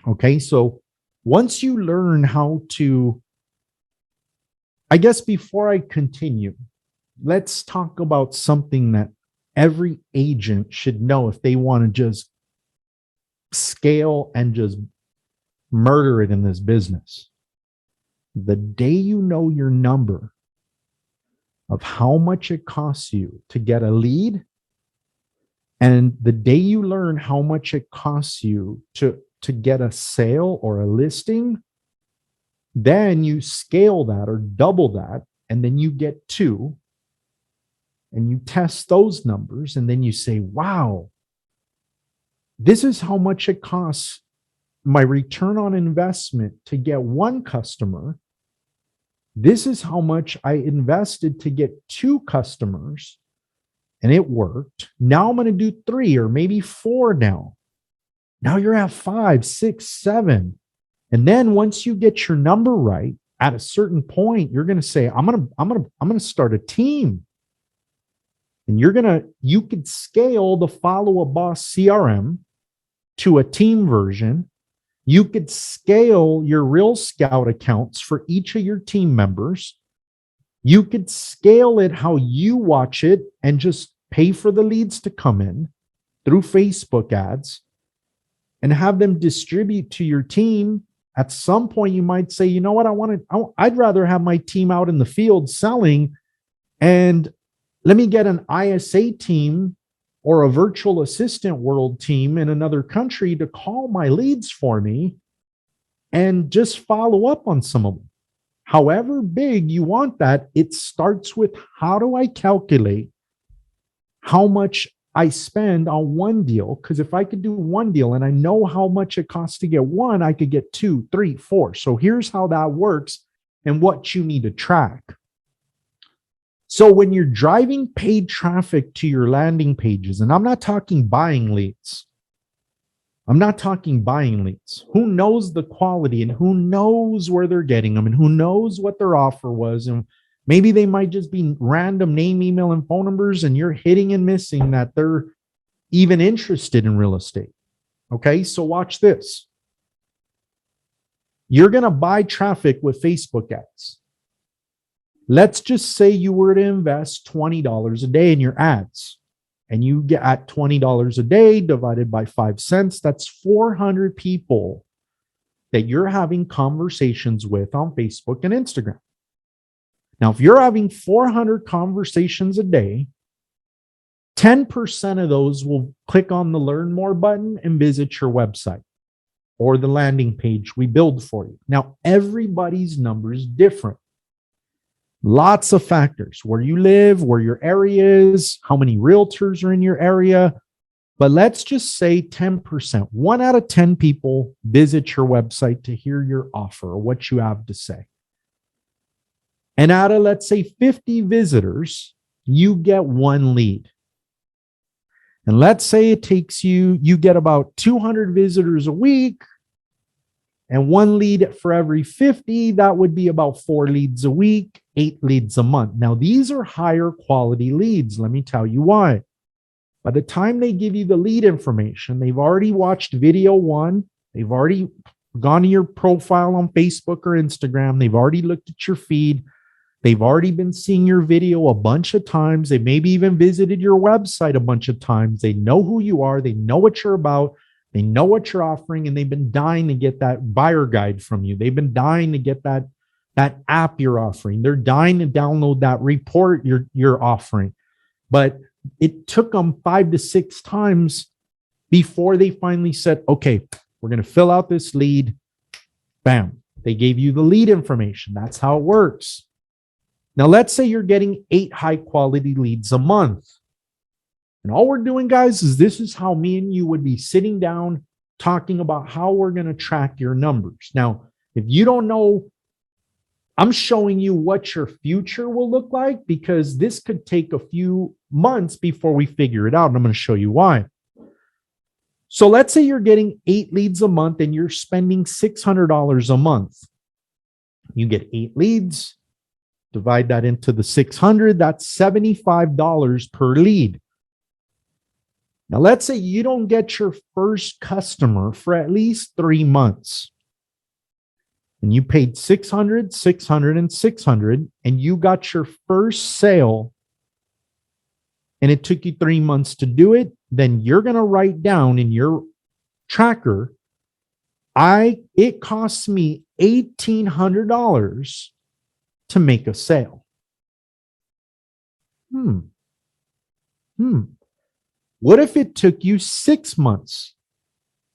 Okay, so once you learn how to, I guess before I continue, let's talk about something that every agent should know if they want to just scale and just murder it in this business. The day you know your number of how much it costs you to get a lead, and the day you learn how much it costs you to get a sale or a listing, then you scale that or double that, and then you get 2, and you test those numbers, and then you say, wow, this is how much it costs my return on investment to get 1 customer. This is how much I invested to get 2 customers, and it worked. Now I'm going to do 3 or maybe 4 now. Now you're at 5, 6, 7. And then once you get your number right, at a certain point, you're going to say, I'm going to start a team. And you could scale the Follow a Boss CRM to a team version. You could scale your Real Scout accounts for each of your team members. You could scale it how you watch it and just pay for the leads to come in. through Facebook ads and have them distribute to your team. At some point, you might say, you know what, I'd rather have my team out in the field selling, and let me get an ISA team or a virtual assistant world team in another country to call my leads for me and just follow up on some of them. However big you want that, it starts with, how do I calculate how much I spend on one deal? Because if I could do one deal and I know how much it costs to get one, I could get 2, 3, 4. So here's how that works and what you need to track. So when you're driving paid traffic to your landing pages, and I'm not talking buying leads. I'm not talking buying leads. Who knows the quality and who knows where they're getting them and who knows what their offer was? And maybe they might just be random name, email, and phone numbers, and you're hitting and missing that they're even interested in real estate. Okay, so watch this. You're going to buy traffic with Facebook ads. Let's just say you were to invest $20 a day in your ads, and you get at $20 a day divided by 5 cents. That's 400 people that you're having conversations with on Facebook and Instagram. Now, if you're having 400 conversations a day, 10% of those will click on the Learn More button and visit your website or the landing page we build for you. Now, everybody's number is different. Lots of factors: where you live, where your area is, how many realtors are in your area. But let's just say 10%. 1 out of 10 people visit your website to hear your offer or what you have to say. And out of, let's say, 50 visitors, you get 1 lead. And let's say it takes you get about 200 visitors a week, and 1 lead for every 50. That would be about 4 leads a week, 8 leads a month. Now, these are higher quality leads. Let me tell you why. By the time they give you the lead information, they've already watched video 1. They've already gone to your profile on Facebook or Instagram. They've already looked at your feed. They've already been seeing your video a bunch of times. They maybe even visited your website a bunch of times. They know who you are. They know what you're about. They know what you're offering, and they've been dying to get that buyer guide from you. They've been dying to get that app you're offering. They're dying to download that report you're offering. But it took them 5 to 6 times before they finally said, okay, we're going to fill out this lead. Bam. They gave you the lead information. That's how it works. Now, let's say you're getting 8 high-quality leads a month. And all we're doing, guys, is this is how me and you would be sitting down talking about how we're going to track your numbers. Now, if you don't know, I'm showing you what your future will look like, because this could take a few months before we figure it out. And I'm going to show you why. So let's say you're getting 8 leads a month and you're spending $600 a month. You get 8 leads, divide that into the 600, that's $75 per lead. Now, let's say you don't get your first customer for at least 3 months. And you paid 600, 600, and 600, and you got your first sale, and it took you 3 months to do it. Then you're going to write down in your tracker, it costs me $1,800 to make a sale. What if it took you 6 months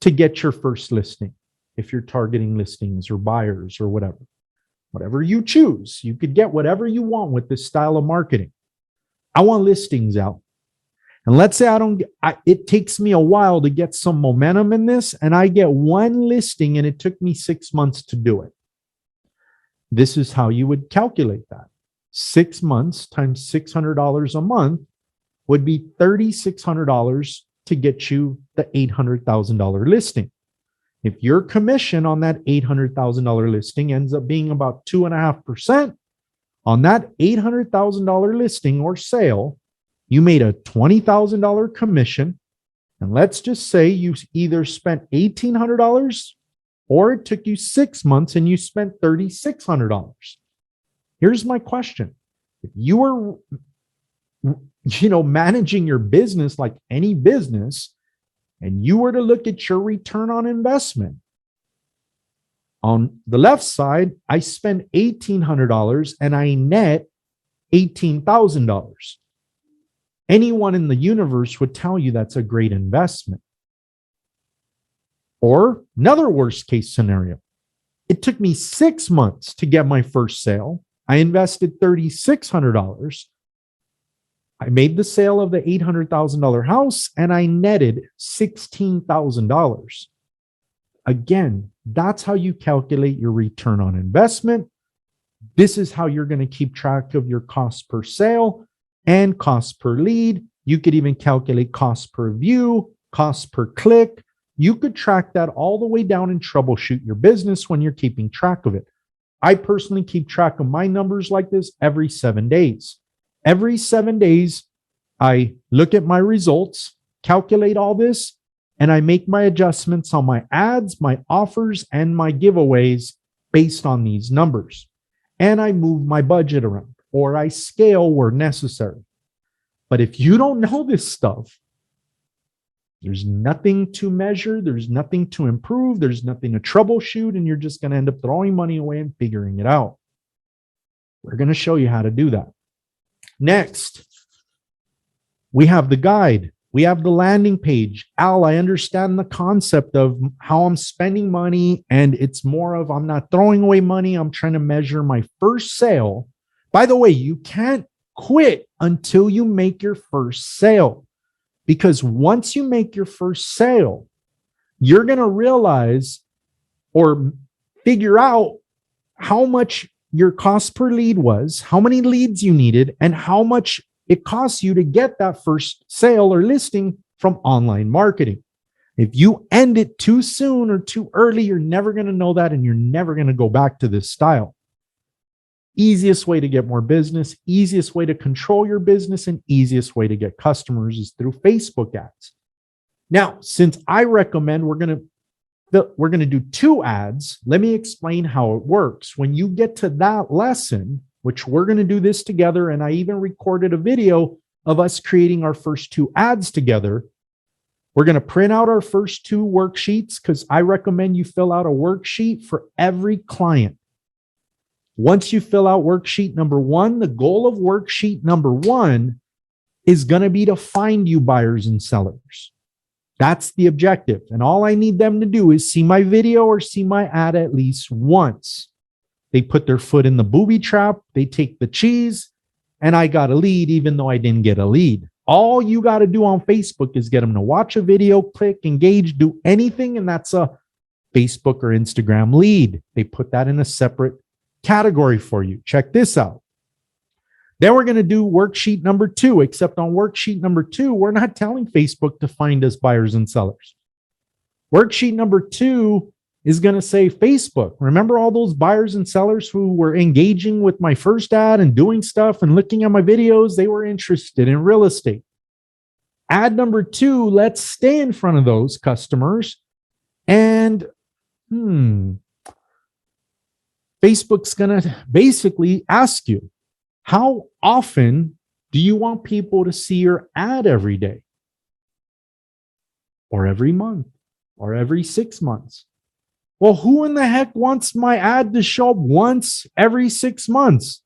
to get your first listing? If you're targeting listings or buyers or whatever you choose, you could get whatever you want with this style of marketing. I want listings out. And let's say it takes me a while to get some momentum in this, and I get 1 listing and it took me 6 months to do it. This is how you would calculate that. 6 months times $600 a month would be $3,600 to get you the $800,000 listing. If your commission on that $800,000 listing ends up being about 2.5%, on that $800,000 listing or sale, you made a $20,000 commission. And let's just say you either spent $1,800 or it took you 6 months and you spent $3,600. Here's my question. If you were managing your business like any business, and you were to look at your return on investment, on the left side, I spend $1,800 and I net $18,000. Anyone in the universe would tell you that's a great investment. Or another worst case scenario. It took me 6 months to get my first sale. I invested $3,600. I made the sale of the $800,000 house and I netted $16,000. Again, that's how you calculate your return on investment. This is how you're going to keep track of your cost per sale and cost per lead. You could even calculate cost per view, cost per click. You could track that all the way down and troubleshoot your business when you're keeping track of it. I personally keep track of my numbers like this every 7 days. Every 7 days, I look at my results, calculate all this, and I make my adjustments on my ads, my offers, and my giveaways based on these numbers. And I move my budget around, or I scale where necessary. But if you don't know this stuff, there's nothing to measure, there's nothing to improve, there's nothing to troubleshoot, and you're just going to end up throwing money away and figuring it out. We're going to show you how to do that. Next, we have the guide. We have the landing page. Al, I understand the concept of how I'm spending money, and it's more of I'm not throwing away money. I'm trying to measure my first sale. By the way, you can't quit until you make your first sale, because once you make your first sale, you're going to realize or figure out how much your cost per lead was, how many leads you needed, and how much it costs you to get that first sale or listing from online marketing. If you end it too soon or too early, you're never going to know that, and you're never going to go back to this style. Easiest way to get more business, easiest way to control your business, and easiest way to get customers is through Facebook ads. Now, since I recommend we're going to do 2 ads, let me explain how it works. When you get to that lesson, which we're going to do this together, and I even recorded a video of us creating our first 2 ads together. We're going to print out our first 2 worksheets, because I recommend you fill out a worksheet for every client. Once you fill out worksheet number 1, the goal of worksheet number 1 is going to be to find you buyers and sellers. That's the objective. And all I need them to do is see my video or see my ad at least once. They put their foot in the booby trap, they take the cheese, and I got a lead even though I didn't get a lead. All you got to do on Facebook is get them to watch a video, click, engage, do anything, and that's a Facebook or Instagram lead. They put that in a separate category for you. Check this out. Then we're going to do worksheet number 2, except on worksheet number 2, we're not telling Facebook to find us buyers and sellers. Worksheet number 2 is going to say, Facebook, remember all those buyers and sellers who were engaging with my first ad and doing stuff and looking at my videos? They were interested in real estate. Ad number 2, let's stay in front of those customers. And Facebook's going to basically ask you, how often do you want people to see your ad every day? Or every month? Or every 6 months? Well, who in the heck wants my ad to show up once every 6 months?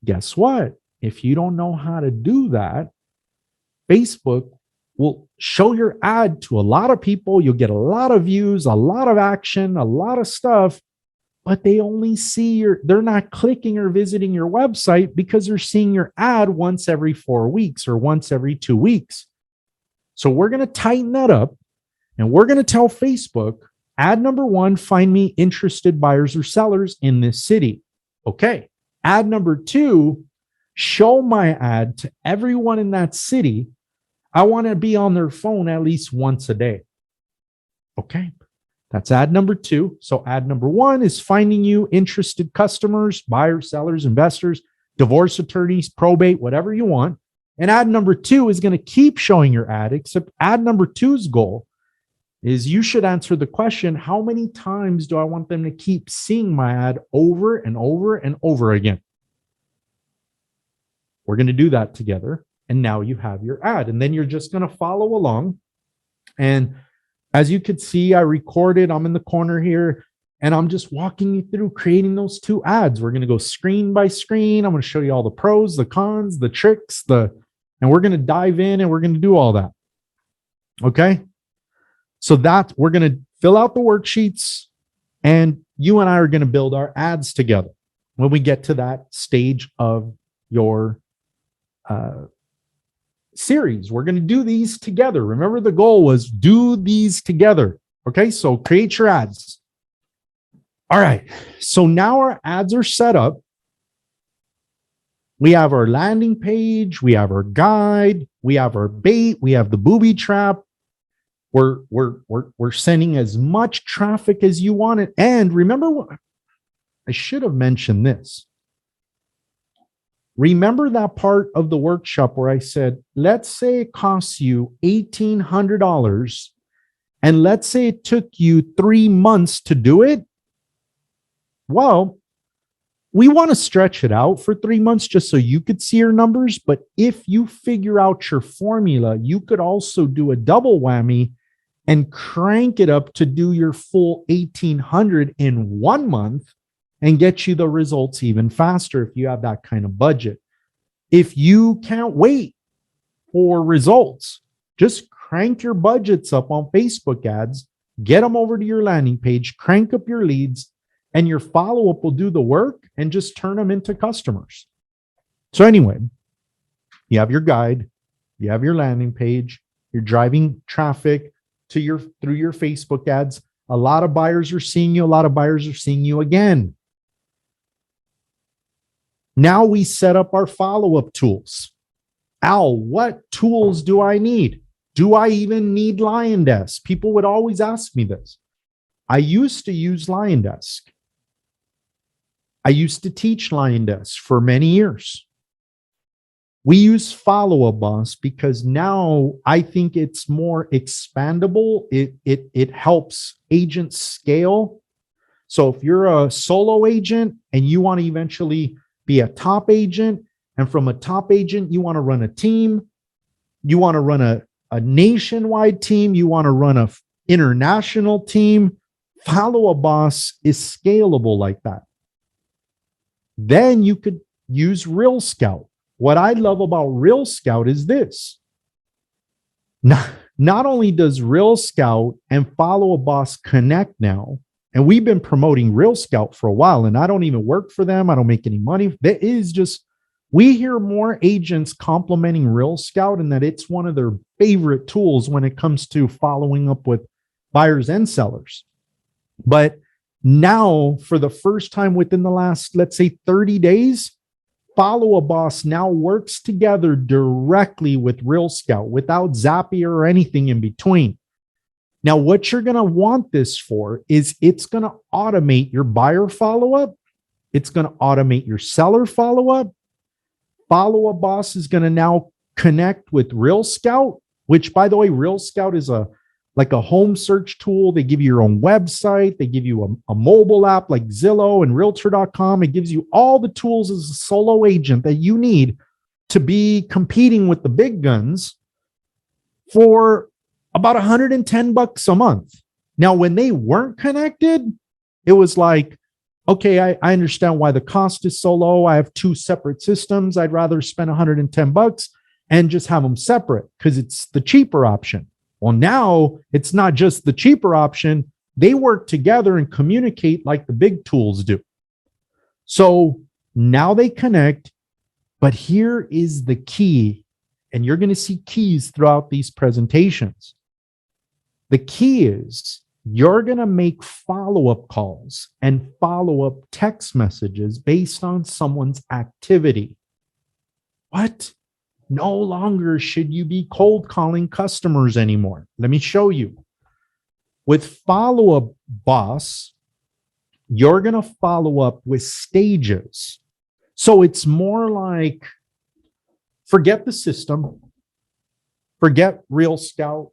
Guess what? If you don't know how to do that, Facebook will show your ad to a lot of people. You'll get a lot of views, a lot of action, a lot of stuff, but they only see they're not clicking or visiting your website because they're seeing your ad once every 4 weeks or once every 2 weeks. So we're going to tighten that up, and we're going to tell Facebook, ad number 1, find me interested buyers or sellers in this city. Okay. Ad number 2, show my ad to everyone in that city. I want to be on their phone at least once a day. Okay. That's ad number 2. So ad number 1 is finding you interested customers, buyers, sellers, investors, divorce attorneys, probate, whatever you want. And ad number 2 is going to keep showing your ad, except ad number 2's goal is you should answer the question, how many times do I want them to keep seeing my ad over and over and over again? We're going to do that together. And now you have your ad. And then you're just going to follow along And as you could see, I recorded, I'm in the corner here, and I'm just walking you through creating those 2 ads. We're going to go screen by screen. I'm going to show you all the pros, the cons, the tricks, and we're going to dive in and we're going to do all that. Okay. So we're going to fill out the worksheets, and you and I are going to build our ads together when we get to that stage of your series. We're going to do these together. Remember, the goal was do these together. Okay, so create your ads. All right, so now our ads are set up. We have our landing page, we have our guide, we have our bait, we have the booby trap. We're sending as much traffic as you want it. And remember, I should have mentioned this. Remember that part of the workshop where I said, let's say it costs you $1,800, and let's say it took you 3 months to do it. Well, we want to stretch it out for 3 months just so you could see your numbers. But if you figure out your formula, you could also do a double whammy and crank it up to do your full 1,800 in 1 month and get you the results even faster if you have that kind of budget. If you can't wait for results, just crank your budgets up on Facebook ads, get them over to your landing page, crank up your leads, and your follow-up will do the work and just turn them into customers. So anyway, you have your guide, you have your landing page, you're driving traffic through your Facebook ads. A lot of buyers are seeing you, a lot of buyers are seeing you again. Now we set up our follow-up tools. Al, what tools do I need? Do I even need LionDesk? People would always ask me this. I used to use LionDesk. I used to teach LionDesk for many years. We use Follow Up Boss because now I think it's more expandable. It helps agents scale. So if you're a solo agent and you want to eventually be a top agent, and from a top agent, you want to run a team, you want to run a nationwide team, you want to run an international team, Follow Up Boss is scalable like that. Then you could use Real Scout. What I love about Real Scout is this. Not only does Real Scout and Follow Up Boss connect now, and we've been promoting Real Scout for a while, and I don't even work for them. I don't make any money. There is just, we hear more agents complimenting Real Scout and that it's one of their favorite tools when it comes to following up with buyers and sellers. But now, for the first time within the last, let's say 30 days, Follow Up Boss now works together directly with Real Scout without Zapier or anything in between. Now, what you're going to want this for is it's going to automate your buyer follow-up. It's going to automate your seller follow-up. Follow Up Boss is going to now connect with Real Scout, which, by the way, Real Scout is like a home search tool. They give you your own website. They give you a mobile app like Zillow and Realtor.com. It gives you all the tools as a solo agent that you need to be competing with the big guns for about $110 a month. Now, when they weren't connected, it was like, okay, I understand why the cost is so low. I have 2 separate systems. I'd rather spend $110 and just have them separate because it's the cheaper option. Well, now it's not just the cheaper option. They work together and communicate like the big tools do. So now they connect, but here is the key, and you're going to see keys throughout these presentations. The key is you're going to make follow-up calls and follow-up text messages based on someone's activity. What? No longer should you be cold calling customers anymore. Let me show you. With Follow Up Boss, you're going to follow up with stages. So it's more like, forget the system, forget Real Scout.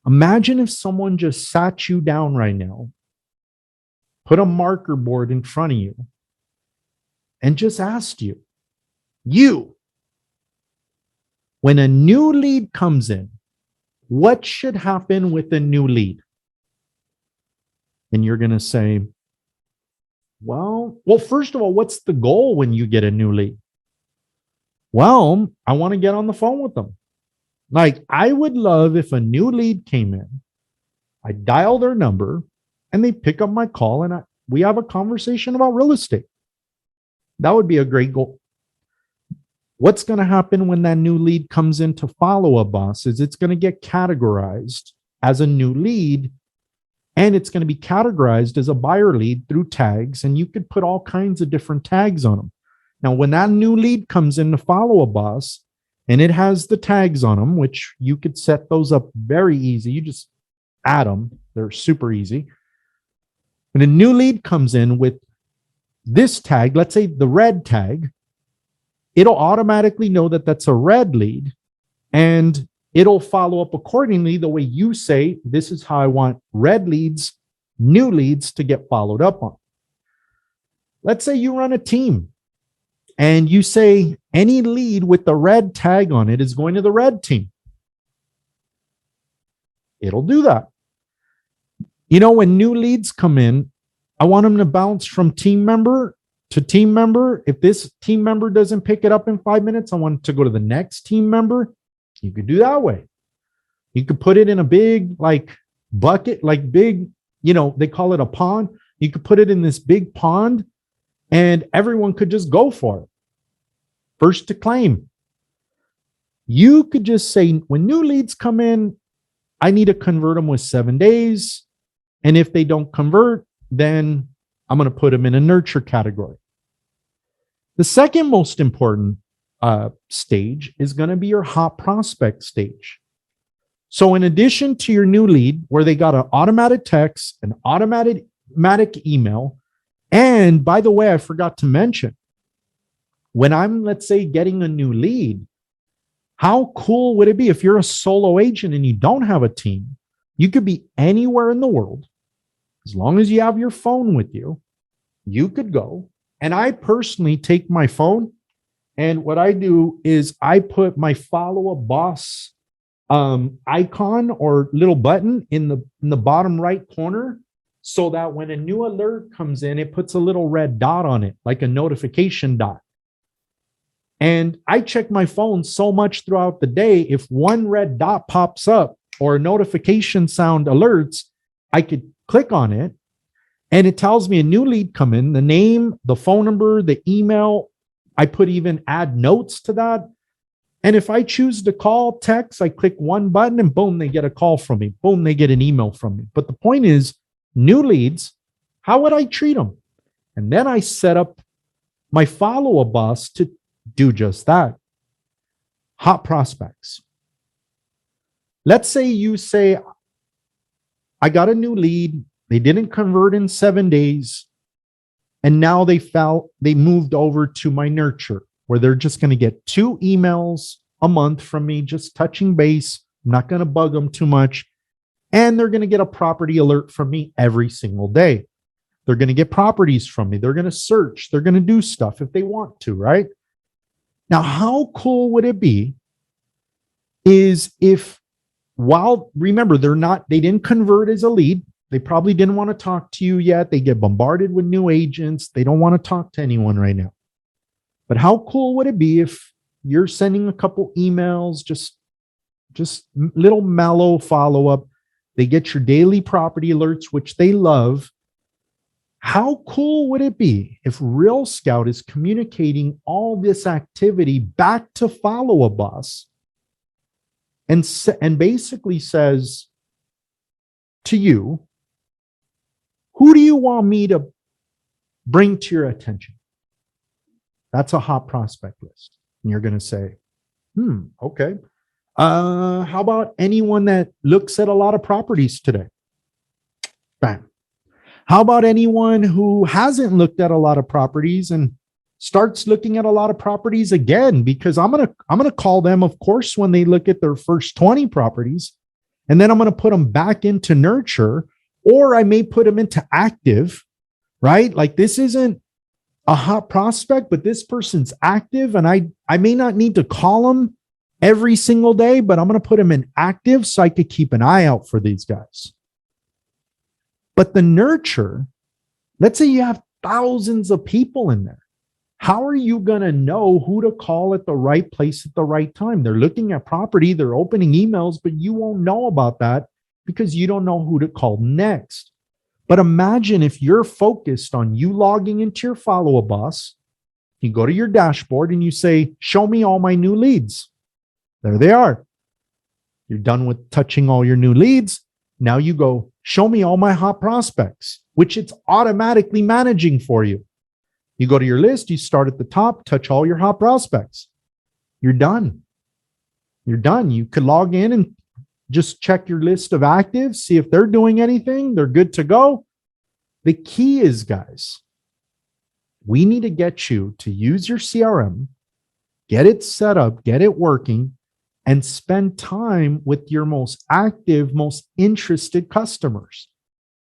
Imagine if someone just sat you down right now, put a marker board in front of you, and just asked you, when a new lead comes in, What should happen with a new lead? And you're going to say, well, first of all, what's the goal when you get a new lead? Well, I want to get on the phone with them. Like, I would love if a new lead came in, I dial their number, and they pick up my call, and we have a conversation about real estate. That would be a great goal. What's going to happen when that new lead comes in to follow a boss is it's going to get categorized as a new lead, and it's going to be categorized as a buyer lead through tags, and you could put all kinds of different tags on them. Now, when that new lead comes in to follow a boss, and it has the tags on them, which you could set those up very easy. You just add them. They're super easy. When a new lead comes in with this tag, let's say the red tag, it'll automatically know that that's a red lead, and it'll follow up accordingly the way you say, this is how I want red leads, new leads to get followed up on. Let's say you run a team and you say any lead with the red tag on it is going to the red team. It'll do that. You know, when new leads come in, I want them to bounce from team member to team member. If this team member doesn't pick it up in 5 minutes, I want it to go to the next team member. You could do that way. You could put it in a big bucket, big, they call it a pond. You could put it in this big pond and everyone could just go for it. First to claim. You could just say, when new leads come in, I need to convert them with 7 days. And if they don't convert, then I'm going to put them in a nurture category. The second most important stage is going to be your hot prospect stage. So in addition to your new lead, where they got an automatic text, an automatic email, and by the way, I forgot to mention, when I'm, let's say, getting a new lead, how cool would it be if you're a solo agent and you don't have a team? You could be anywhere in the world. As long as you have your phone with you, you could go. And I personally take my phone, and what I do is I put my follow a boss icon or little button in the bottom right corner, so that when a new alert comes in, it puts a little red dot on it, like a notification dot. And I check my phone so much throughout the day. If one red dot pops up or a notification sound alerts, I could click on it and it tells me a new lead come in, the name, the phone number, the email. I put even add notes to that. And if I choose to call, text, I click one button and boom, they get a call from me. Boom, they get an email from me. But the point is, new leads, how would I treat them? And then I set up my follow-up boss to do just that. Hot prospects. Let's say you say, I got a new lead. They didn't convert in 7 days. And now they moved over to my nurture, where they're just going to get 2 emails a month from me, just touching base. I'm not going to bug them too much. And they're going to get a property alert from me every single day. They're going to get properties from me. They're going to search. They're going to do stuff if they want to, right? Now, how cool would it be is if, remember, they didn't convert as a lead. They probably didn't want to talk to you yet. They get bombarded with new agents. They don't want to talk to anyone right now. But how cool would it be if you're sending a couple emails, just little mellow follow-up. They get your daily property alerts, which they love. How cool would it be if Real Scout is communicating all this activity back to Follow a Boss and basically says to you, who do you want me to bring to your attention? That's a hot prospect list. And you're going to say, okay. How about anyone that looks at a lot of properties today? Bam. How about anyone who hasn't looked at a lot of properties and starts looking at a lot of properties again? Because I'm gonna call them, of course, when they look at their first 20 properties, and then I'm gonna put them back into nurture, or I may put them into active, right? Like, this isn't a hot prospect, but this person's active, and I may not need to call them every single day, but I'm going to put them in active so I could keep an eye out for these guys. But the nurture, let's say you have thousands of people in there. How are you going to know who to call at the right place at the right time? They're looking at property, they're opening emails, but you won't know about that because you don't know who to call next. But imagine if you're focused on you logging into your Follow Up Boss, you go to your dashboard and you say, show me all my new leads. There they are. You're done with touching all your new leads. Now you go, show me all my hot prospects, which it's automatically managing for you. You go to your list, you start at the top, touch all your hot prospects. You're done. You're done. You could log in and just check your list of actives, see if they're doing anything. They're good to go. The key is, guys, we need to get you to use your CRM, get it set up, get it working, and spend time with your most active, most interested customers.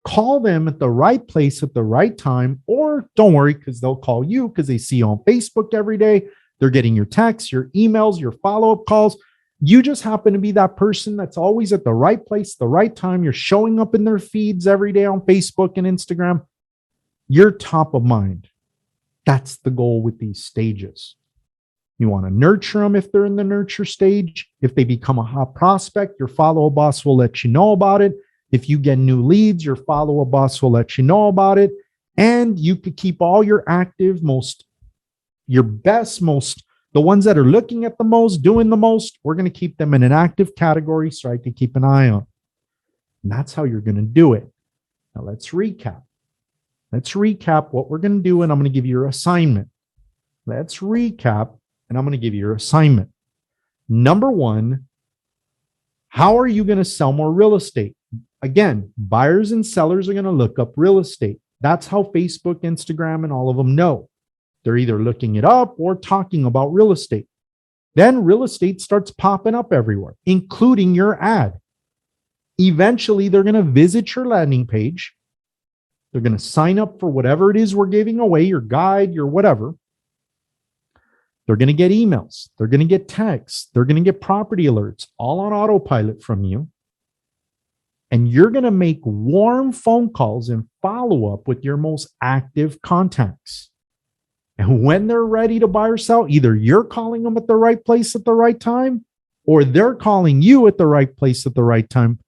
Call them at the right place at the right time, or don't worry, because they'll call you because they see you on Facebook every day. They're getting your texts, your emails, your follow-up calls. You just happen to be that person that's always at the right place, the right time. You're showing up in their feeds every day on Facebook and Instagram. You're top of mind. That's the goal with these stages. You want to nurture them if they're in the nurture stage. If they become a hot prospect, your Follow-Up Boss will let you know about it. If you get new leads, your Follow-Up Boss will let you know about it. And you could keep all your active, your best, the ones that are looking at the most, doing the most, we're going to keep them in an active category so I can keep an eye on. And that's how you're going to do it. Now let's recap. Let's recap what we're going to do, and I'm going to give you your assignment. Let's recap, and I'm going to give you your assignment. Number one, how are you going to sell more real estate? Again, buyers and sellers are going to look up real estate. That's how Facebook, Instagram, and all of them know. They're either looking it up or talking about real estate. Then real estate starts popping up everywhere, including your ad. Eventually, they're going to visit your landing page. They're going to sign up for whatever it is we're giving away, your guide, your whatever. They're going to get emails. They're going to get texts. They're going to get property alerts, all on autopilot from you. And you're going to make warm phone calls and follow up with your most active contacts. And when they're ready to buy or sell, either you're calling them at the right place at the right time, or they're calling you at the right place at the right time.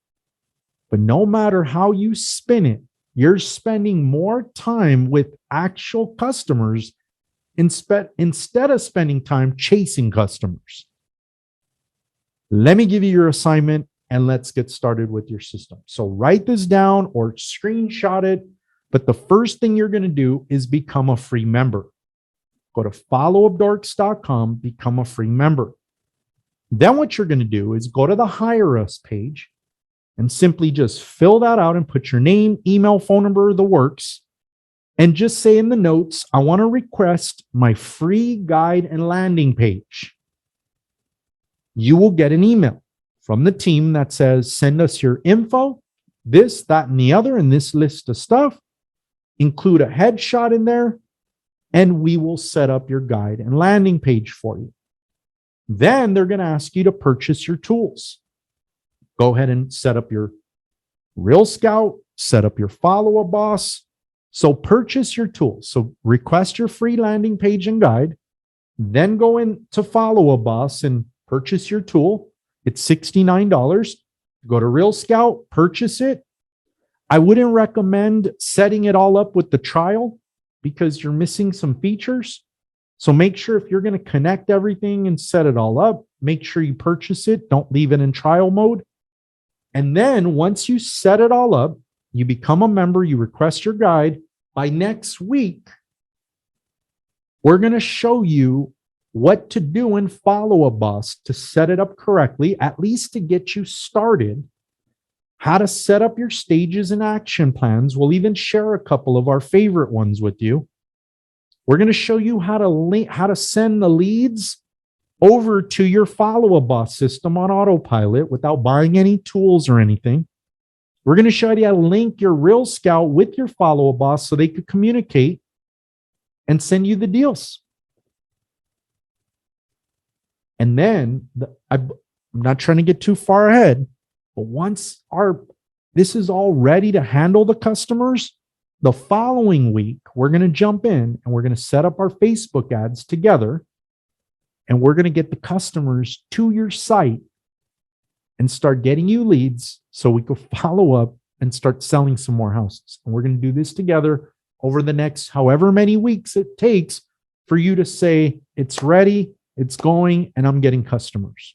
But no matter how you spin it, you're spending more time with actual customers instead of spending time chasing customers. Let me give you your assignment and let's get started with your system. So write this down or screenshot it. But the first thing you're going to do is become a free member. Go to followupdorks.com, become a free member. Then what you're going to do is go to the Hire Us page and simply just fill that out and put your name, email, phone number, the works, and just say in the notes, I want to request my free guide and landing page. You will get an email from the team that says, send us your info, this, that, and the other, and this list of stuff. Include a headshot in there, and we will set up your guide and landing page for you. Then they're going to ask you to purchase your tools. Go ahead and set up your Real Scout, set up your Follow-Up Boss. So purchase your tools. So request your free landing page and guide, then go into Follow-Up Boss and purchase your tool. It's $69. Go to Real Scout, purchase it. I wouldn't recommend setting it all up with the trial because you're missing some features. So make sure if you're going to connect everything and set it all up, make sure you purchase it. Don't leave it in trial mode. And then once you set it all up, you become a member, you request your guide. By next week, we're going to show you what to do in Follow-Up Boss to set it up correctly, at least to get you started, how to set up your stages and action plans. We'll even share a couple of our favorite ones with you. We're going to show you how to send the leads over to your Follow-Up Boss system on autopilot without buying any tools or anything. We're going to show you how to link your Real Scout with your Follow-Up Boss so they could communicate and send you the deals. And then I'm not trying to get too far ahead, but once this is all ready to handle the customers, the following week, we're going to jump in and we're going to set up our Facebook ads together. And we're going to get the customers to your site and start getting you leads so we can follow up and start selling some more houses. And we're going to do this together over the next however many weeks it takes for you to say, it's ready, it's going, and I'm getting customers.